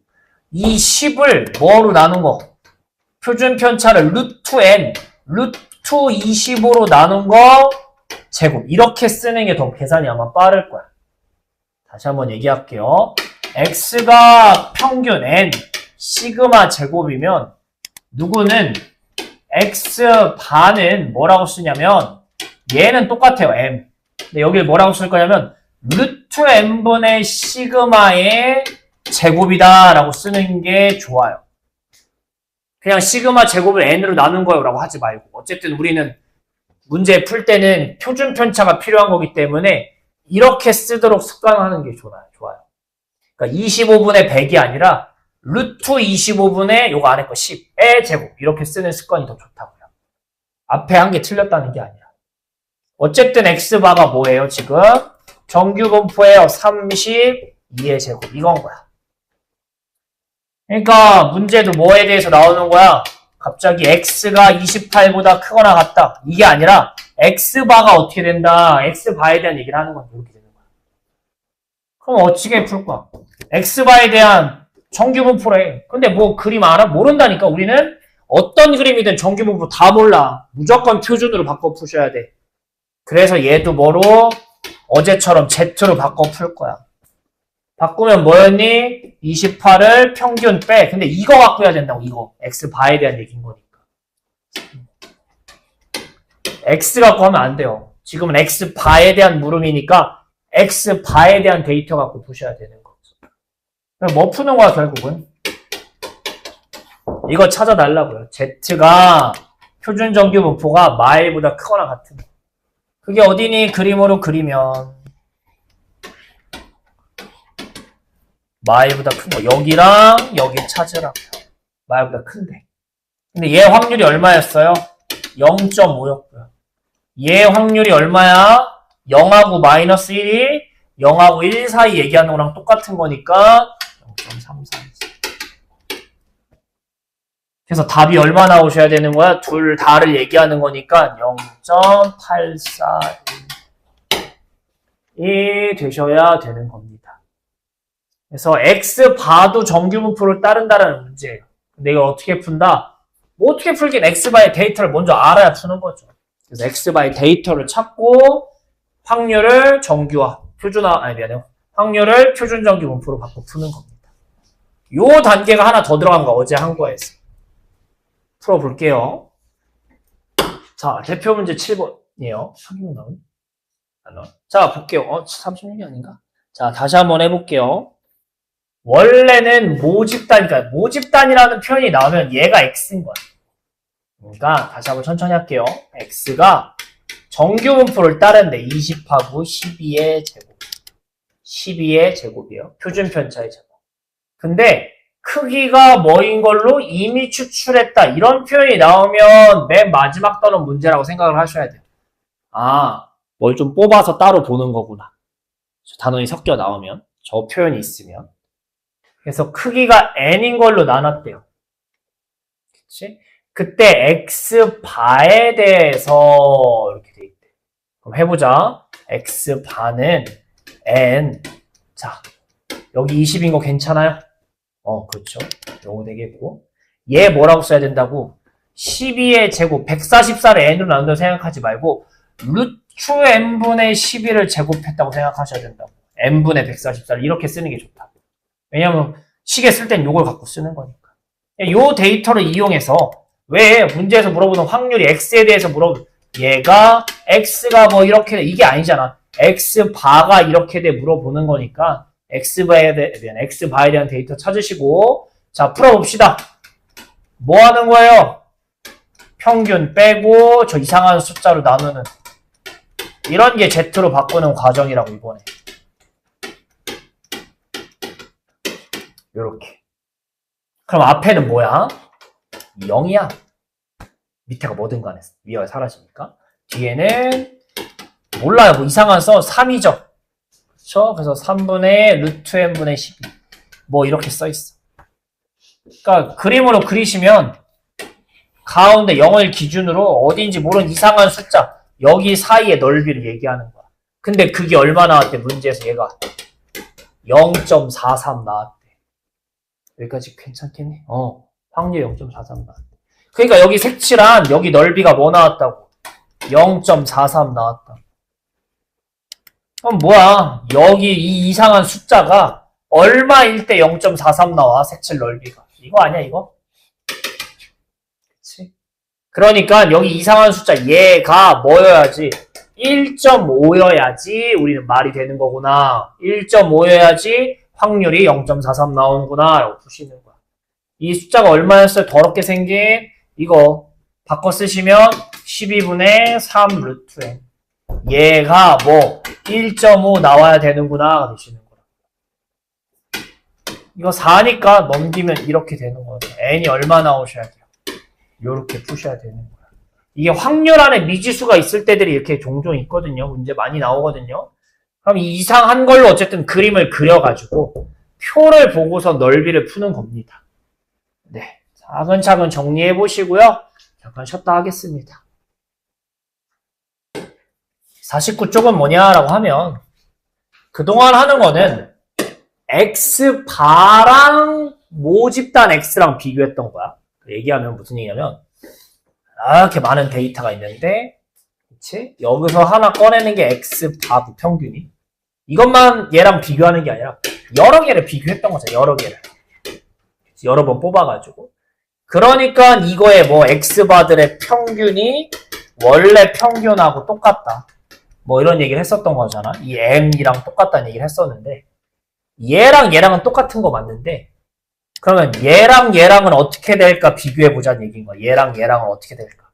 이 10을 뭐로 나눈 거? 표준 편차를 루트 n, 루트 25로 나눈 거 제곱. 이렇게 쓰는 게 더 계산이 아마 빠를 거야. 다시 한번 얘기할게요. x가 평균 n, 시그마 제곱이면 누구는 x 반은 뭐라고 쓰냐면 얘는 똑같아요. m. 근데 여기를 뭐라고 쓸 거냐면 루트 n분의 시그마의 제곱이다 라고 쓰는 게 좋아요. 그냥 시그마 제곱을 n으로 나눈 거예요 라고 하지 말고 어쨌든 우리는 문제 풀 때는 표준 편차가 필요한 거기 때문에 이렇게 쓰도록 습관하는 게 좋아요. 그러니까 25분의 100이 아니라 루트 25분의 요거 안에 거 10의 제곱 이렇게 쓰는 습관이 더 좋다고요. 앞에 한 개 틀렸다는 게 아니라. 어쨌든 x바가 뭐예요 지금? 정규분포예요. 32의 제곱 이건 거야. 그러니까 문제도 뭐에 대해서 나오는 거야? 갑자기 x가 28보다 크거나 같다. 이게 아니라 x바가 어떻게 된다. x바에 대한 얘기를 하는 건 이렇게 되는 거야. 그럼 어떻게 풀 거야? x바에 대한 정규분포래. 근데 뭐 그림 알아? 모른다니까. 우리는 어떤 그림이든 정규분포 다 몰라. 무조건 표준으로 바꿔 푸셔야 돼. 그래서 얘도 뭐로? 어제처럼 z로 바꿔 풀 거야. 바꾸면 뭐였니? 28을 평균 빼. 근데 이거 갖고 해야 된다고, 이거. x바에 대한 얘기인 거니까. x 갖고 하면 안 돼요. 지금은 x바에 대한 물음이니까 x바에 대한 데이터 갖고 푸셔야 되는 거죠. 뭐 푸는 거야, 결국은? 이거 찾아달라고요. z가 표준 정규분포가 마일보다 크거나 같은 거. 그게 어디니? 그림으로 그리면 마일보다 큰 거. 여기랑 여기 찾으라고요. 마일보다 큰데. 근데 얘 확률이 얼마였어요? 0.5였고요. 얘 확률이 얼마야? 0하고 마이너스 1이 0하고 1 사이 얘기하는 거랑 똑같은 거니까 0.33. 그래서 답이 얼마 나오셔야 되는 거야? 둘 다를 얘기하는 거니까 0.841이 되셔야 되는 겁니다. 그래서 x바도 정규분포를 따른다는 문제예요. 근데 이걸 어떻게 푼다? 뭐 어떻게 풀긴 x바의 데이터를 먼저 알아야 푸는 거죠. 그래서 x바의 데이터를 찾고 확률을 정규화, 확률을 표준 정규분포로 바꿔 푸는 겁니다. 요 단계가 하나 더 들어간 거 어제 한 거에서. 풀어볼게요. 자, 대표 문제 7번이에요. 36 나오네? 안 나와. 자, 볼게요. 36이 아닌가? 자, 다시 한번 해볼게요. 원래는 모집단이니까 모집단이라는 표현이 나오면 얘가 x인 거야. 그러니까 다시 한번 천천히 할게요. x가 정규 분포를 따르는데 20하고 12의 제곱. 12의 제곱이에요. 표준 편차의 제곱. 근데 크기가 뭐인 걸로 이미 추출했다. 이런 표현이 나오면 맨 마지막 단원 문제라고 생각을 하셔야 돼요. 아, 뭘 좀 뽑아서 따로 보는 거구나. 단원이 섞여 나오면. 저 표현이 있으면. 그래서 크기가 n인 걸로 나눴대요. 그치? 그때 x바에 대해서 이렇게 돼 있대. 그럼 해보자. x바는 n. 자, 여기 20인 거 괜찮아요? 그렇죠. 요거 되겠고. 얘 뭐라고 써야 된다고? 12의 제곱, 144를 n으로 나눈다고 생각하지 말고 루트 n분의 12를 제곱했다고 생각하셔야 된다고. n분의 144를 이렇게 쓰는 게 좋다. 왜냐면 식에 쓸 땐 요걸 갖고 쓰는 거니까. 요 데이터를 이용해서 왜 문제에서 물어보는 확률이 x에 대해서 물어보는 얘가 x가 뭐 이렇게 돼 이게 아니잖아. x바가 이렇게 돼 물어보는 거니까 x바에 대한 데이터 찾으시고 자 풀어봅시다. 뭐 하는 거예요? 평균 빼고 저 이상한 숫자로 나누는 이런 게 z로 바꾸는 과정이라고 이번에. 요렇게. 그럼 앞에는 뭐야? 0이야. 밑에가 뭐든 간에 위가 사라지니까. 뒤에는 몰라요. 뭐 이상한 써 3이죠. 그렇죠? 그래서 3분의 루트 n분의 12. 뭐 이렇게 써 있어. 그러니까 그림으로 그리시면 가운데 0을 기준으로 어딘지 모르는 이상한 숫자 여기 사이의 넓이를 얘기하는 거야. 근데 그게 얼마 나왔대? 문제에서 얘가 0.43 나왔대. 여기까지 괜찮겠니? 확률 0.43 나왔대. 그러니까 여기 색칠한 여기 넓이가 뭐 나왔다고? 0.43 나왔다. 그럼 뭐야? 여기 이 이상한 숫자가 얼마일 때 0.43 나와? 색칠 넓이가. 이거 아니야 이거? 그치? 그러니까 여기 이상한 숫자 얘가 뭐여야지? 1.5여야지 우리는 말이 되는 거구나. 1.5여야지 확률이 0.43 나오는구나 라고 푸시는 거야. 이 숫자가 얼마였어요? 더럽게 생긴 이거 바꿔 쓰시면 12분의 3 루트 n. 얘가 뭐 1.5 나와야 되는구나 되시는 거야. 이거 4니까 넘기면 이렇게 되는 거죠. n이 얼마 나오셔야 돼요? 이렇게 푸셔야 되는 거야. 이게 확률 안에 미지수가 있을 때들이 이렇게 종종 있거든요. 문제 많이 나오거든요. 그럼 이 이상한 걸로 어쨌든 그림을 그려가지고 표를 보고서 넓이를 푸는 겁니다. 네, 차근차근 정리해 보시고요. 잠깐 쉬었다 하겠습니다. 49쪽은 뭐냐라고 하면 그동안 하는 거는 x바랑 모집단 x랑 비교했던 거야. 얘기하면 무슨 얘기냐면 이렇게 많은 데이터가 있는데 그치? 여기서 하나 꺼내는 게 x바 평균이 이것만 얘랑 비교하는 게 아니라 여러 개를 비교했던 거죠. 여러 개를 여러 번 뽑아가지고 그러니까 이거에 뭐 x바들의 평균이 원래 평균하고 똑같다 뭐 이런 얘기를 했었던 거잖아. 이 m이랑 똑같다는 얘기를 했었는데 얘랑 얘랑은 똑같은 거 맞는데 그러면 얘랑 얘랑은 어떻게 될까 비교해보자는 얘기인 거야. 얘랑 얘랑은 어떻게 될까.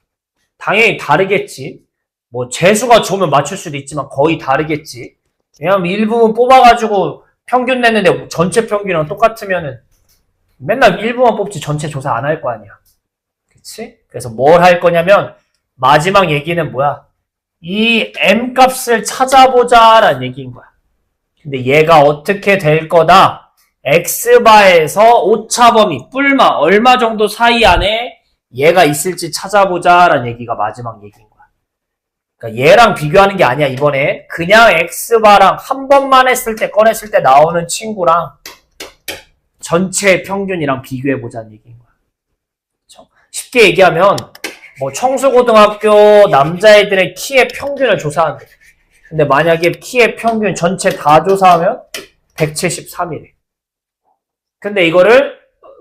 당연히 다르겠지. 뭐 재수가 좋으면 맞출 수도 있지만 거의 다르겠지. 왜냐면 일부분 뽑아가지고 평균 냈는데 전체 평균이랑 똑같으면은 맨날 일부만 뽑지 전체 조사 안 할 거 아니야. 그치? 그래서 뭘 할 거냐면 마지막 얘기는 뭐야? 이 m 값을 찾아보자 라는 얘기인 거야. 근데 얘가 어떻게 될 거다? x바에서 오차범위, 뿔마 얼마 정도 사이 안에 얘가 있을지 찾아보자 라는 얘기가 마지막 얘기인 거야. 그러니까 얘랑 비교하는 게 아니야 이번에. 그냥 x바랑 한 번만 했을 때 꺼냈을 때 나오는 친구랑 전체 평균이랑 비교해보자는 얘기인 거야. 그렇죠? 쉽게 얘기하면 뭐 청소고등학교 남자애들의 키의 평균을 조사하는데 근데 만약에 키의 평균 전체 다 조사하면 173이래. 근데 이거를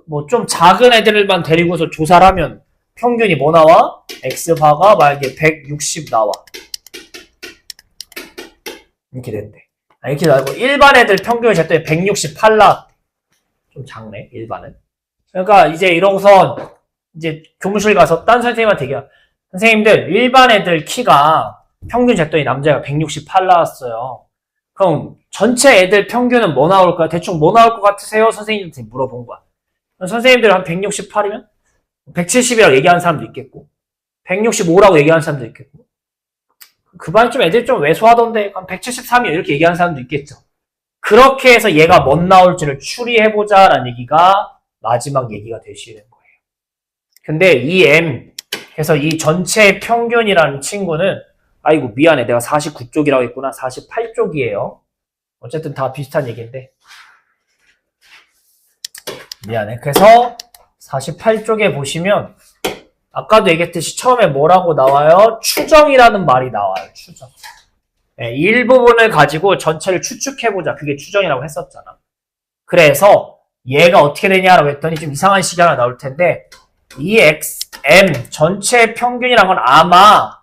뭐 좀 작은 애들만 데리고서 조사를 하면 평균이 뭐 나와? x바가 만약에 160 나와. 이렇게 된대. 이렇게 말고 일반 애들 평균을 쟀더니 168 나왔대. 좀 작네, 일반은. 그러니까 이제 이러고선 이제 교무실 가서 딴 선생님한테 얘기해. 선생님들, 일반 애들 키가 평균 쟀더니 남자가 168 나왔어요. 그럼 전체 애들 평균은 뭐 나올까요? 대충 뭐 나올 것 같으세요? 선생님한테 물어본 거야. 선생님들 한 168이면 170이라고 얘기하는 사람도 있겠고 165라고 얘기하는 사람도 있겠고 그 반 좀 애들 좀 왜소하던데 한 173이요 이렇게 얘기하는 사람도 있겠죠. 그렇게 해서 얘가 뭔 나올지를 추리해보자 라는 얘기가 마지막 얘기가 되시는 거예요. 근데 이 M 그래서 이 전체 평균이라는 친구는 아이고 미안해 내가 49쪽이라고 했구나. 48쪽이에요. 어쨌든 다 비슷한 얘기인데 미안해. 그래서 48쪽에 보시면 아까도 얘기했듯이 처음에 뭐라고 나와요? 추정이라는 말이 나와요. 추정. 네, 일부분을 가지고 전체를 추측해보자. 그게 추정이라고 했었잖아. 그래서 얘가 어떻게 되냐라고 했더니 좀 이상한 식이 하나 나올 텐데 이 M 전체 평균이란 건 아마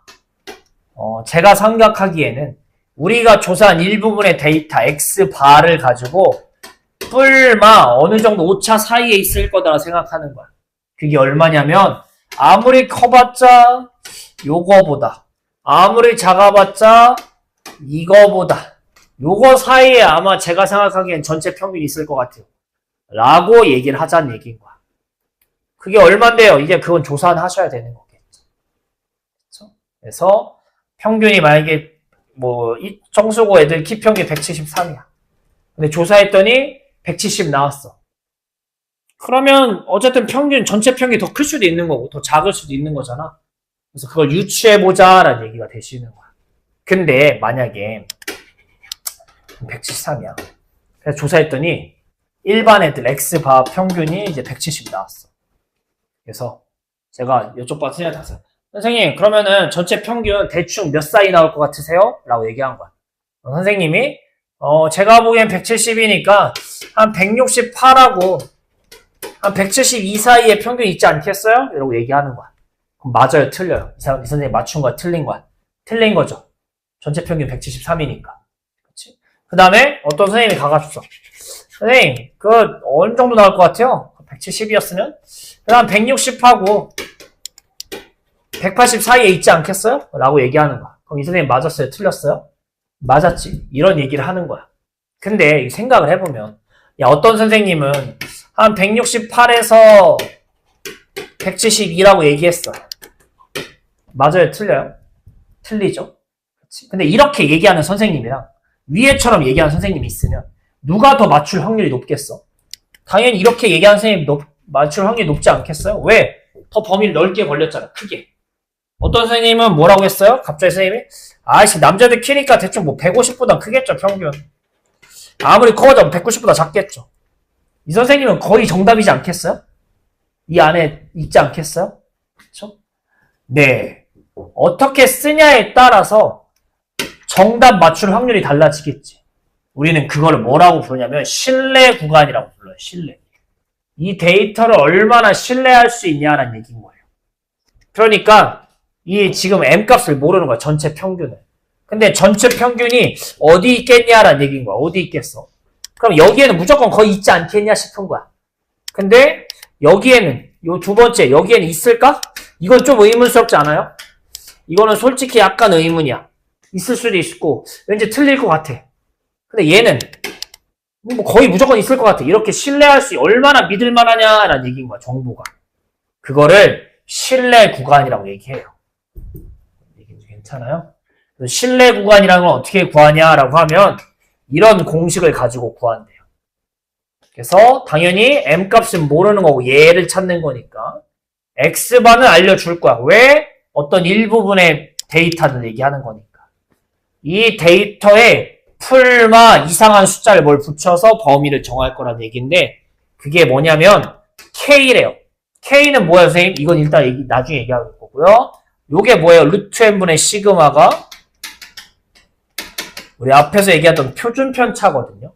제가 생각하기에는 우리가 조사한 일부분의 데이터 X바를 가지고 뿔마 어느 정도 오차 사이에 있을 거다라고 생각하는 거야. 그게 얼마냐면 아무리 커봤자 요거보다 아무리 작아봤자 이거보다 요거 사이에 아마 제가 생각하기엔 전체 평균이 있을 것 같아요. 라고 얘기를 하자는 얘기인 거야. 그게 얼만데요? 이제 그건 조사는 하셔야 되는 거겠죠. 그렇죠? 그래서 평균이 만약에 뭐 정수고 애들 키 평균 173이야. 근데 조사했더니 170 나왔어. 그러면 어쨌든 평균 전체 평균이 더 클 수도 있는 거고 더 작을 수도 있는 거잖아. 그래서 그걸 유추해보자라는 얘기가 되시는 거야. 근데 만약에 173이야. 그래서 조사했더니 일반 애들 X바 평균이 이제 170 나왔어. 그래서 제가 이쪽 반 선생님한테 갔어요. 선생님 그러면은 전체 평균 대충 몇 사이 나올 것 같으세요? 라고 얘기한 거야. 선생님이 제가 보기엔 170이니까 한 168하고 한 172 사이에 평균 있지 않겠어요? 이러고 얘기하는 거야. 그럼 맞아요, 틀려요. 이 선생님 맞춘 거야, 틀린 거야. 틀린 거죠. 전체 평균 173이니까. 그치? 그 다음에 어떤 선생님이 가가지고 선생님, 어느 정도 나올 것 같아요? 170이었으면? 그 다음 160하고 180 사이에 있지 않겠어요? 라고 얘기하는 거야. 그럼 이 선생님 맞았어요? 틀렸어요? 맞았지. 이런 얘기를 하는 거야. 근데 생각을 해보면 야 어떤 선생님은 한 168에서 172라고 얘기했어. 맞아요? 틀려요? 틀리죠? 그치? 근데 이렇게 얘기하는 선생님이랑 위에처럼 얘기하는 선생님이 있으면 누가 더 맞출 확률이 높겠어? 당연히 이렇게 얘기하는 선생님이 맞출 확률이 높지 않겠어요? 왜? 더 범위를 넓게 벌렸잖아. 크게. 어떤 선생님은 뭐라고 했어요? 갑자기 선생님이 아이씨 남자들 키니까 대충 뭐 150보다 크겠죠 평균. 아무리 커도 190보다 작겠죠. 이 선생님은 거의 정답이지 않겠어요? 이 안에 있지 않겠어요? 그렇죠? 네. 어떻게 쓰냐에 따라서 정답 맞출 확률이 달라지겠지. 우리는 그거를 뭐라고 부르냐면 신뢰 구간이라고 불러요. 신뢰. 이 데이터를 얼마나 신뢰할 수 있냐라는 얘기인 거예요. 그러니까 이 지금 M값을 모르는 거야. 전체 평균을. 근데 전체 평균이 어디 있겠냐라는 얘기인 거야. 어디 있겠어? 그럼 여기에는 무조건 거의 있지 않겠냐 싶은 거야. 근데 여기에는 요 두 번째 여기에는 있을까? 이건 좀 의문스럽지 않아요? 이거는 솔직히 약간 의문이야. 있을 수도 있고 왠지 틀릴 것 같아. 근데 얘는 뭐 거의 무조건 있을 것 같아. 이렇게 신뢰할 수 얼마나 믿을 만하냐라는 얘기인 거야. 정보가. 그거를 신뢰 구간이라고 얘기해요. 괜찮아요? 신뢰 구간이라는 건 어떻게 구하냐라고 하면 이런 공식을 가지고 구한대요. 그래서 당연히 M값은 모르는 거고 얘를 찾는 거니까 X반은 알려줄 거야. 왜? 어떤 일부분의 데이터를 얘기하는 거니까. 이 데이터에 풀마 이상한 숫자를 뭘 붙여서 범위를 정할 거라는 얘기인데 그게 뭐냐면 K래요. K는 뭐예요, 선생님? 이건 일단 나중에 얘기할 거고요. 요게 뭐예요? 루트 n분의 시그마가 우리 앞에서 얘기했던 표준 편차거든요.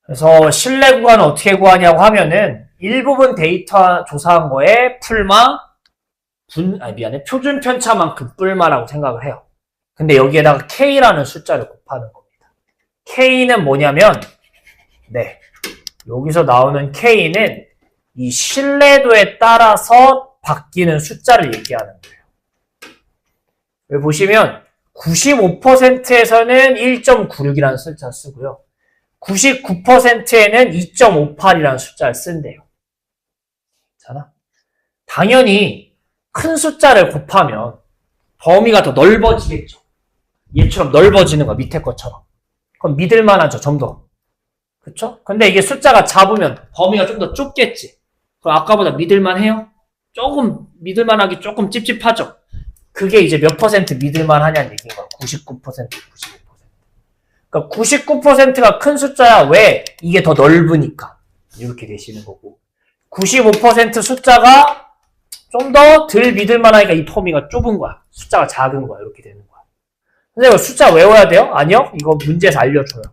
그래서 신뢰 구간을 어떻게 구하냐고 하면은 일부분 데이터 조사한 거에 풀마 표준 편차만큼 뿔마라고 생각을 해요. 근데 여기에다가 K라는 숫자를 곱하는 겁니다. K는 뭐냐면, 네. 여기서 나오는 K는 이 신뢰도에 따라서 바뀌는 숫자를 얘기하는 거예요. 여기 보시면 95%에서는 1.96이라는 숫자를 쓰고요. 99%에는 2.58이라는 숫자를 쓴대요. 잖아. 당연히 큰 숫자를 곱하면 범위가 더 넓어지겠죠. 얘처럼 넓어지는 거야, 밑에 것처럼. 그럼 믿을만하죠, 좀 더. 그쵸? 근데 이게 숫자가 작으면 범위가 좀 더 좁겠지. 그럼 아까보다 믿을만해요? 조금 믿을만하기 조금 찝찝하죠. 그게 이제 몇 퍼센트 믿을만하냐는 얘기인 거야. 99%, 95%. 그러니까 99%가 큰 숫자야. 왜? 이게 더 넓으니까. 이렇게 되시는 거고. 95% 숫자가 좀 더 덜 믿을만하니까 이 범위가 좁은 거야. 숫자가 작은 거야. 이렇게 되는 거야. 선생님, 숫자 외워야 돼요? 아니요. 이거 문제에서 알려줘요.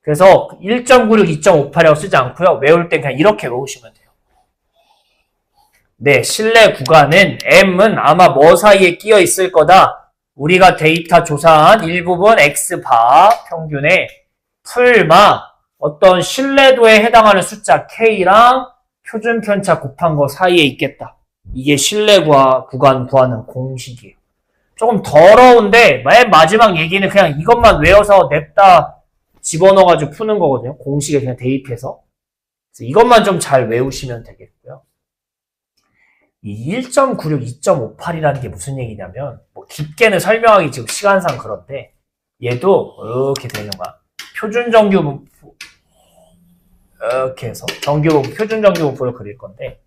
그래서 1.96, 2.58이라고 쓰지 않고요. 외울 땐 그냥 이렇게 외우시면 돼요. 네, 신뢰 구간은 M은 아마 뭐 사이에 끼어 있을 거다. 우리가 데이터 조사한 일부분 X바 평균에 풀마 어떤 신뢰도에 해당하는 숫자 K랑 표준 편차 곱한 거 사이에 있겠다. 이게 신뢰 구간 구하는 공식이에요. 조금 더러운데 맨 마지막 얘기는 그냥 이것만 외워서 냅다 집어넣어가지고 푸는 거거든요. 공식에 그냥 대입해서. 그래서 이것만 좀 잘 외우시면 되겠고요. 이 1.96, 2.58이라는 게 무슨 얘기냐면 뭐 깊게는 설명하기 지금 시간상 그런데 얘도 이렇게 되는 거야. 표준 정규분포 이렇게 해서 표준 정규분포를 그릴 건데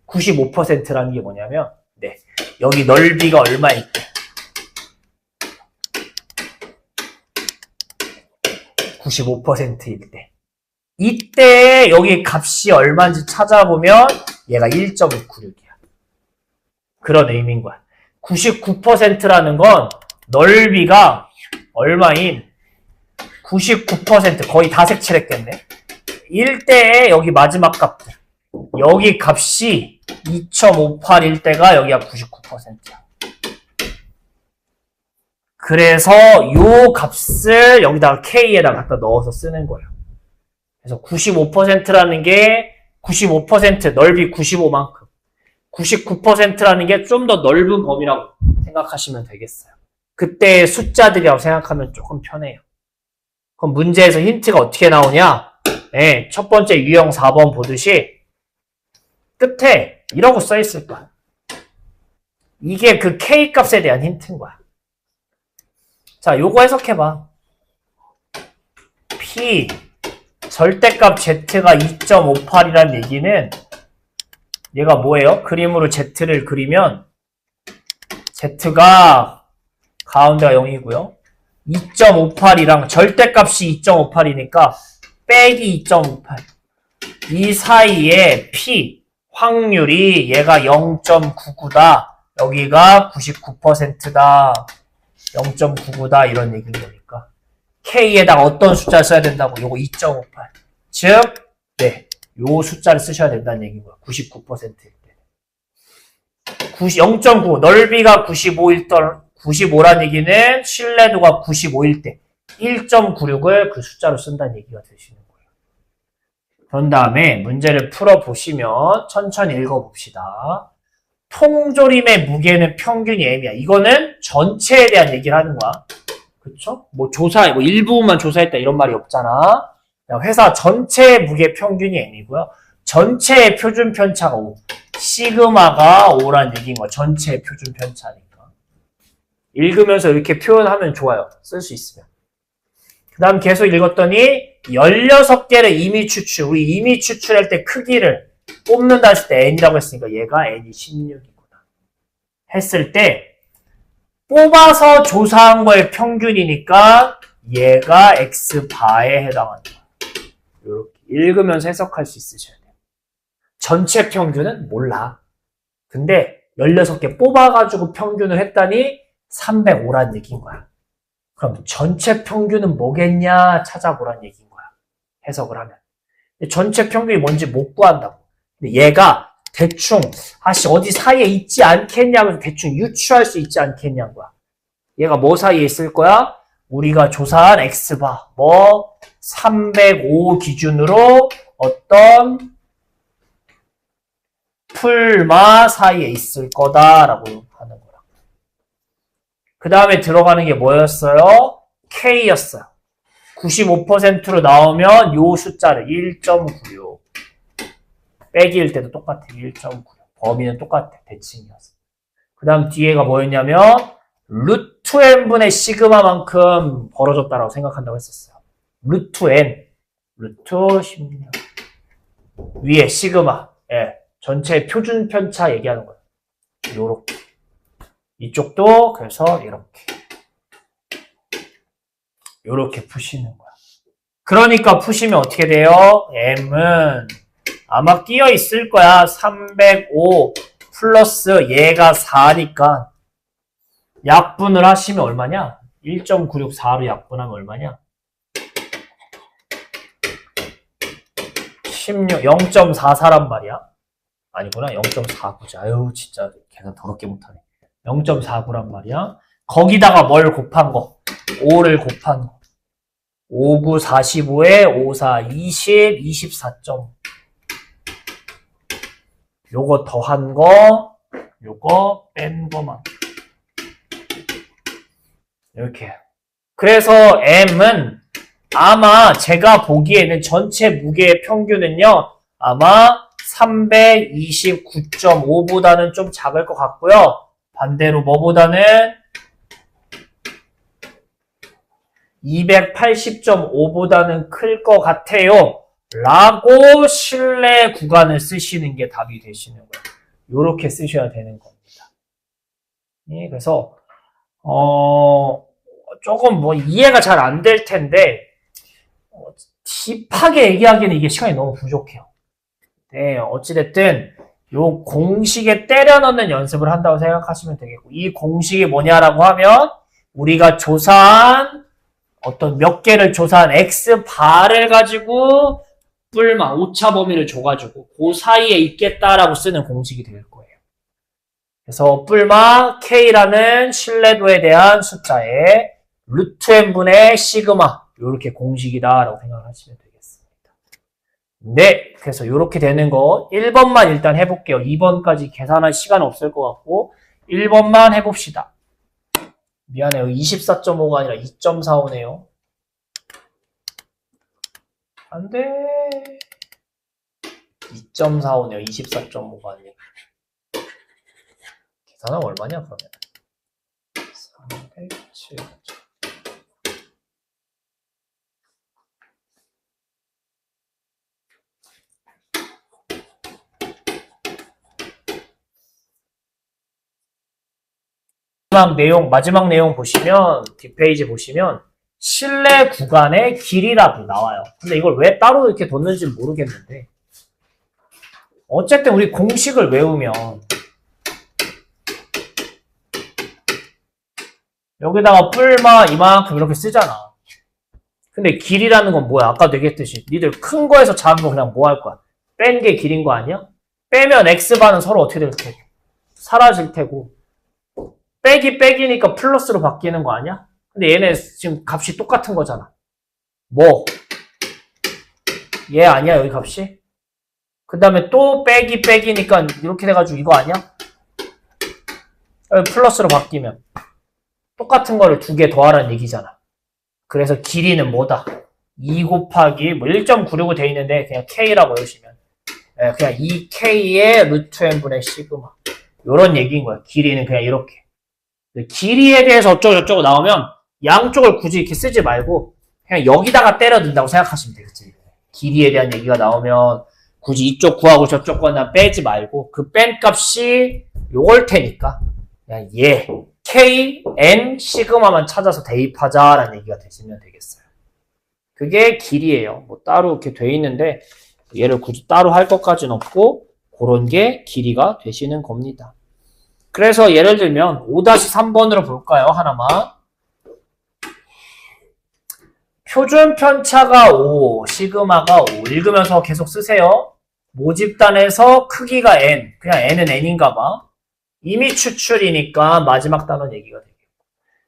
95%라는 게 뭐냐면 네 여기 넓이가 얼마 있대. 95%일 때. 이때 여기 값이 얼마인지 찾아보면 얘가 1.96이야. 그런 의미인 거야. 99%라는 건 넓이가 얼마인 99% 거의 다 색칠했겠네. 1대에 여기 마지막 값들. 여기 값이 2.58일 때가 여기가 99%야. 그래서 요 값을 여기다가 K에다 갖다 넣어서 쓰는 거예요. 그래서 95%라는 게 95% 넓이 95만큼 99%라는 게 좀 더 넓은 범위라고 생각하시면 되겠어요. 그때 숫자들이라고 생각하면 조금 편해요. 그럼 문제에서 힌트가 어떻게 나오냐? 네, 첫 번째 유형 4번 보듯이 끝에 이러고 써있을 거야. 이게 그 K 값에 대한 힌트인 거야. 자, 요거 해석해봐. P 절대값 Z가 2.58이라는 얘기는 얘가 뭐예요? 그림으로 Z를 그리면 Z가 가운데가 0이고요. 2.58이랑 절대값이 2.58이니까 빼기 2.58. 이 사이에 P 확률이 얘가 0.99다. 여기가 99%다. 0.99다 이런 얘기인 거니까 K에다가 어떤 숫자를 써야 된다고? 요거 2.58. 즉, 네, 요 숫자를 쓰셔야 된다는 얘기인 거야. 99%일 때. 0.9 넓이가 95란 얘기는 신뢰도가 95일 때 1.96을 그 숫자로 쓴다는 얘기가 되시는 거예요. 그런 다음에 문제를 풀어보시면 천천히 읽어봅시다. 통조림의 무게는 평균이 M이야. 이거는 전체에 대한 얘기를 하는 거야. 그쵸? 뭐 일부분만 조사했다 이런 말이 없잖아. 회사 전체의 무게 평균이 M이고요. 전체의 표준 편차가 5. 시그마가 5란 얘기인 거야. 전체의 표준 편차니까. 읽으면서 이렇게 표현하면 좋아요. 쓸 수 있으면. 그 다음 계속 읽었더니 16개를 임의 추출. 우리 임의 추출할 때 크기를 뽑는다 했을 때 N이라고 했으니까 얘가 N이 16이구나. 했을 때 뽑아서 조사한 거의 평균이니까 얘가 X바에 해당한다. 이렇게 읽으면서 해석할 수 있으셔야 돼요. 전체 평균은 몰라. 근데 16개 뽑아가지고 평균을 했다니 305란 얘기인 거야. 그럼 전체 평균은 뭐겠냐 찾아보란 얘기인 거야. 해석을 하면. 전체 평균이 뭔지 못 구한다고. 근데 얘가 대충 어디 사이에 있지 않겠냐고 대충 유추할 수 있지 않겠냐는 거야. 얘가 뭐 사이에 있을 거야? 우리가 조사한 X바, 305 기준으로 어떤 풀마 사이에 있을 거다라고 하는 거라. 그 다음에 들어가는 게 뭐였어요? K였어요. 95%로 나오면 요 숫자를 1.96 빼기일 때도 똑같아. 1.96 범위는 똑같아. 대칭이었어. 그 다음 뒤에가 뭐였냐면 루트 n분의 시그마만큼 벌어졌다라고 생각한다고 했었어요. 루트 n 루트 16 위에 시그마 전체 표준 편차 얘기하는 거예요. 요렇게 이쪽도 그래서 요렇게 푸시는 거야. 그러니까 푸시면 어떻게 돼요? m은 아마 끼어 있을 거야. 305 플러스 얘가 4니까 약분을 하시면 얼마냐? 1.964로 약분하면 얼마냐? 0.44란 말이야. 아니구나. 0.49지. 아유 진짜 계산 더럽게 못하네. 0.49란 말이야. 거기다가 뭘 곱한 거? 5를 곱한 거. 5, 9, 45에 5, 4, 20, 24점. 요거 더한 거, 요거 뺀 거만. 이렇게. 그래서 M은 아마 제가 보기에는 전체 무게의 평균은요, 아마 329.5보다는 좀 작을 것 같고요. 반대로 뭐보다는 280.5보다는 클 것 같아요. 라고 신뢰 구간을 쓰시는 게 답이 되시는 거예요. 요렇게 쓰셔야 되는 겁니다. 예, 그래서 조금 이해가 잘 안 될 텐데 딥하게 얘기하기에는 이게 시간이 너무 부족해요. 네, 어찌됐든 요 공식에 때려 넣는 연습을 한다고 생각하시면 되겠고, 이 공식이 뭐냐라고 하면 우리가 조사한 어떤 몇 개를 조사한 X바를 가지고 뿔마, 오차 범위를 줘가지고 그 사이에 있겠다라고 쓰는 공식이 될 거예요. 그래서 뿔마 K라는 신뢰도에 대한 숫자에 루트 n분의 시그마 이렇게 공식이다라고 생각하시면 되겠습니다. 네, 그래서 이렇게 되는 거 1번만 일단 해볼게요. 2번까지 계산할 시간 없을 것 같고 1번만 해봅시다. 미안해요. 24.5가 아니라 2.45네요. 안 돼. 2.45네요. 24.5가 아니라. 계산하면 얼마냐, 그러면? 307. 마지막 내용 보시면, 뒷페이지 보시면, 실내 구간의 길이라고 나와요. 근데 이걸 왜 따로 이렇게 뒀는지 모르겠는데. 어쨌든 우리 공식을 외우면, 여기다가 뿔마 이만큼 이렇게 쓰잖아. 근데 길이라는 건 뭐야? 아까도 얘기했듯이, 니들 큰 거에서 작은 거 그냥 뭐 할 거야? 뺀 게 길인 거 아니야? 빼면 X바는 서로 어떻게 될 테고? 사라질 테고. 빼기니까 플러스로 바뀌는 거 아니야? 근데 얘네 지금 값이 똑같은 거잖아. 뭐? 얘 아니야, 여기 값이? 그 다음에 또 빼기니까 이렇게 돼가지고 이거 아니야? 여기 플러스로 바뀌면 똑같은 거를 두 개 더하라는 얘기잖아. 그래서 길이는 뭐다? 2 곱하기 1.96로 돼 있는데 그냥 K라고 외우시면 그냥 2K의 루트 n분의 시그마 요런 얘기인 거야. 길이는 그냥 이렇게. 길이에 대해서 어쩌고저쩌고 나오면 양쪽을 굳이 이렇게 쓰지 말고 그냥 여기다가 때려 넣는다고 생각하시면 되겠지. 길이에 대한 얘기가 나오면 굳이 이쪽 구하고 저쪽 구하나 빼지 말고 그 뺀 값이 요걸 테니까 그냥 얘 K, N, 시그마만 찾아서 대입하자라는 얘기가 되시면 되겠어요. 그게 길이에요. 뭐 따로 이렇게 돼 있는데 얘를 굳이 따로 할 것까지는 없고 그런 게 길이가 되시는 겁니다. 그래서 예를 들면 5-3번으로 볼까요? 하나만. 표준 편차가 5, 시그마가 5. 읽으면서 계속 쓰세요. 모집단에서 크기가 n. 그냥 n은 n인가 봐. 이미 추출이니까 마지막 단원 얘기가 되겠고.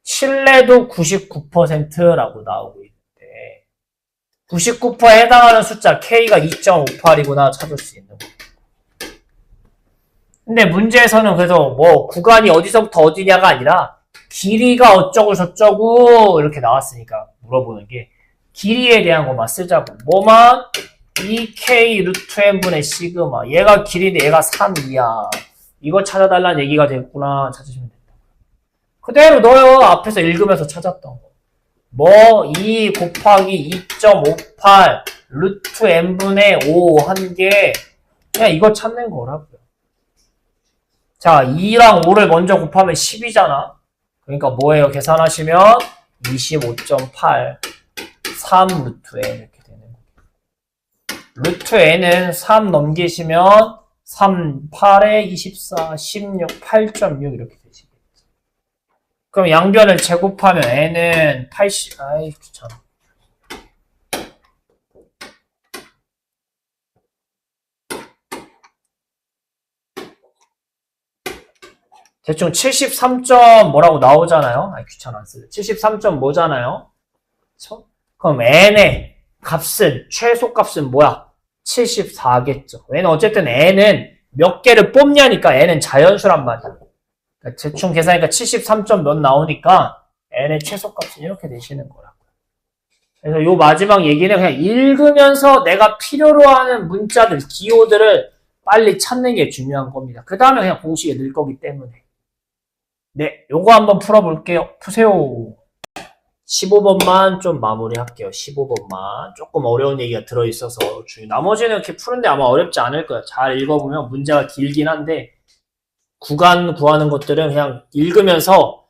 신뢰도 99%라고 나오고 있는데 99%에 해당하는 숫자 K가 2.58이구나 찾을 수 있는 거예요. 근데 문제에서는 그래서 뭐 구간이 어디서부터 어디냐가 아니라 길이가 어쩌고 저쩌고 이렇게 나왔으니까 물어보는 게 길이에 대한 것만 쓰자고. 뭐만? 2K 루트 n분의 시그마. 얘가 길이인데 얘가 3이야. 이거 찾아달라는 얘기가 됐구나. 찾으시면 된다. 그대로 넣어요. 앞에서 읽으면서 찾았던 거. 뭐 2 곱하기 2.58 루트 n분의 5 한 개. 그냥 이거 찾는 거라고요. 자, 2랑 5를 먼저 곱하면 10이잖아. 그러니까 뭐예요? 계산하시면 25.8 3 루트 n 이렇게 되는 거예요. 루트 n은 3 넘기시면 3, 8에 24, 16, 8.6 이렇게 되시겠죠. 그럼 양변을 제곱하면 n은 80, 아이 귀찮아. 대충 73. 뭐라고 나오잖아요. 아 귀찮아 안 쓸래. 73. 뭐잖아요. 그쵸? 그럼 n의 값은 최소값은 뭐야? 74겠죠. 왜냐면 어쨌든 n은 몇 개를 뽑냐니까 n은 자연수란 말이야. 그러니까 대충 계산하니까 73. 몇 나오니까 n의 최소값은 이렇게 되시는 거라고요. 그래서 요 마지막 얘기는 그냥 읽으면서 내가 필요로 하는 문자들, 기호들을 빨리 찾는 게 중요한 겁니다. 그 다음에 그냥 공식에 넣을 거기 때문에. 네, 요거 한번 풀어볼게요. 푸세요. 15번만 좀 마무리할게요. 15번만. 조금 어려운 얘기가 들어있어서 나머지는 이렇게 푸는데 아마 어렵지 않을 거예요. 잘 읽어보면 문제가 길긴 한데 구간 구하는 것들은 그냥 읽으면서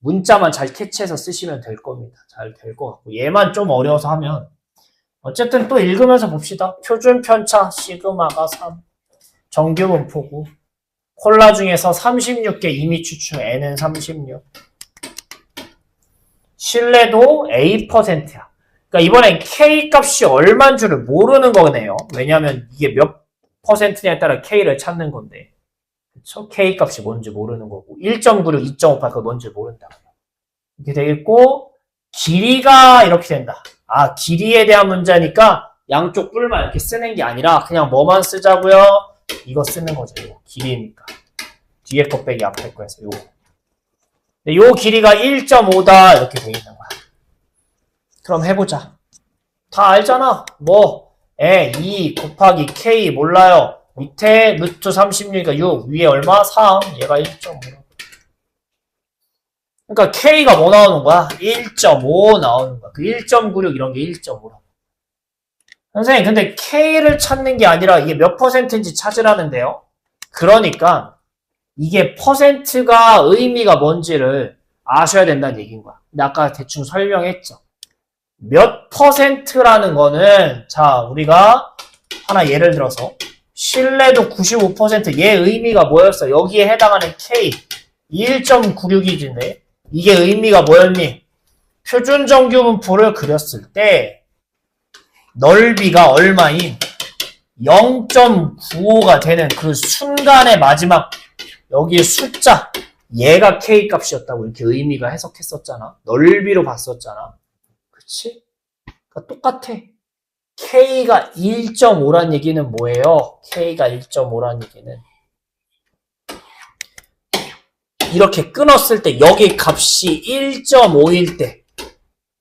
문자만 잘 캐치해서 쓰시면 될 겁니다. 잘 될 것 같고 얘만 좀 어려워서 하면 어쨌든 또 읽으면서 봅시다. 표준 편차 시그마가 3 정규 분포고 콜라 중에서 36개 이미 추측 n은 36 신뢰도 A%야. 그러니까 이번엔 K 값이 얼마인 줄을 모르는 거네요. 왜냐하면 이게 몇 퍼센트냐에 따라 K를 찾는 건데 그쵸? K 값이 뭔지 모르는 거고 1.96, 2.58 그거 뭔지 모른다. 이렇게 되겠고 길이가 이렇게 된다. 아 길이에 대한 문제니까 양쪽 뿔만 이렇게 쓰는 게 아니라 그냥 뭐만 쓰자고요? 이거 쓰는 거죠. 이거. 길이니까. 뒤에 거 빼기 앞에 거 해서 요거. 요 길이가 1.5다 이렇게 돼 있는 거야. 그럼 해보자. 다 알잖아. 뭐 2 곱하기 K 몰라요. 밑에 루트 36이니까 6 위에 얼마? 3 얘가 1.5 그러니까 K가 뭐 나오는 거야? 1.5 나오는 거야. 그 1.96 이런 게 1.5라고. 선생님 근데 K를 찾는 게 아니라 이게 몇 퍼센트인지 찾으라는데요. 그러니까 이게 퍼센트가 의미가 뭔지를 아셔야 된다는 얘기인 거야. 근데 아까 대충 설명했죠. 몇 퍼센트라는 거는 자 우리가 하나 예를 들어서 신뢰도 95%얘 의미가 뭐였어? 여기에 해당하는 K 1.96이지네. 이게 의미가 뭐였니? 표준 정규 분포를 그렸을 때 넓이가 얼마인 0.95가 되는 그 순간의 마지막 여기에 숫자 얘가 K 값이었다고 이렇게 의미가 해석했었잖아. 넓이로 봤었잖아. 그치? 그러니까 똑같아. K가 1.5란 얘기는 뭐예요? K가 1.5란 얘기는 이렇게 끊었을 때 여기 값이 1.5일 때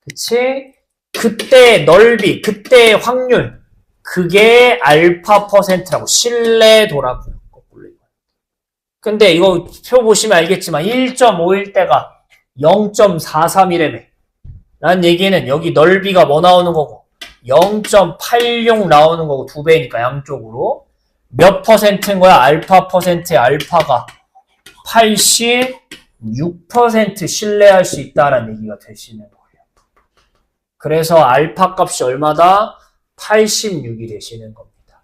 그치? 그때 넓이, 그때 확률 그게 알파 퍼센트라고 신뢰도라고요. 근데 이거 표 보시면 알겠지만 1.5일 때가 0.43이라며 라는 얘기는 여기 넓이가 뭐 나오는 거고 0.86 나오는 거고 2배니까 양쪽으로 몇 퍼센트인 거야? 알파 퍼센트의 알파가 86% 신뢰할 수 있다라는 얘기가 되시는 거예요. 그래서 알파 값이 얼마다? 86이 되시는 겁니다.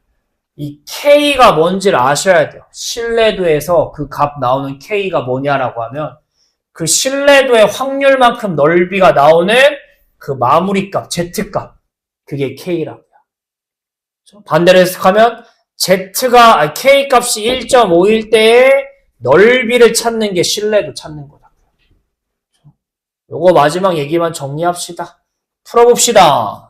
이 K가 뭔지를 아셔야 돼요. 신뢰도에서 그 값 나오는 K가 뭐냐라고 하면 그 신뢰도의 확률만큼 넓이가 나오는 그 마무리값, Z값 그게 K라고요. 반대로 해석하면 K 값이 1.5일 때의 넓이를 찾는 게 신뢰도 찾는 거다. 요거 마지막 얘기만 정리합시다. 풀어봅시다.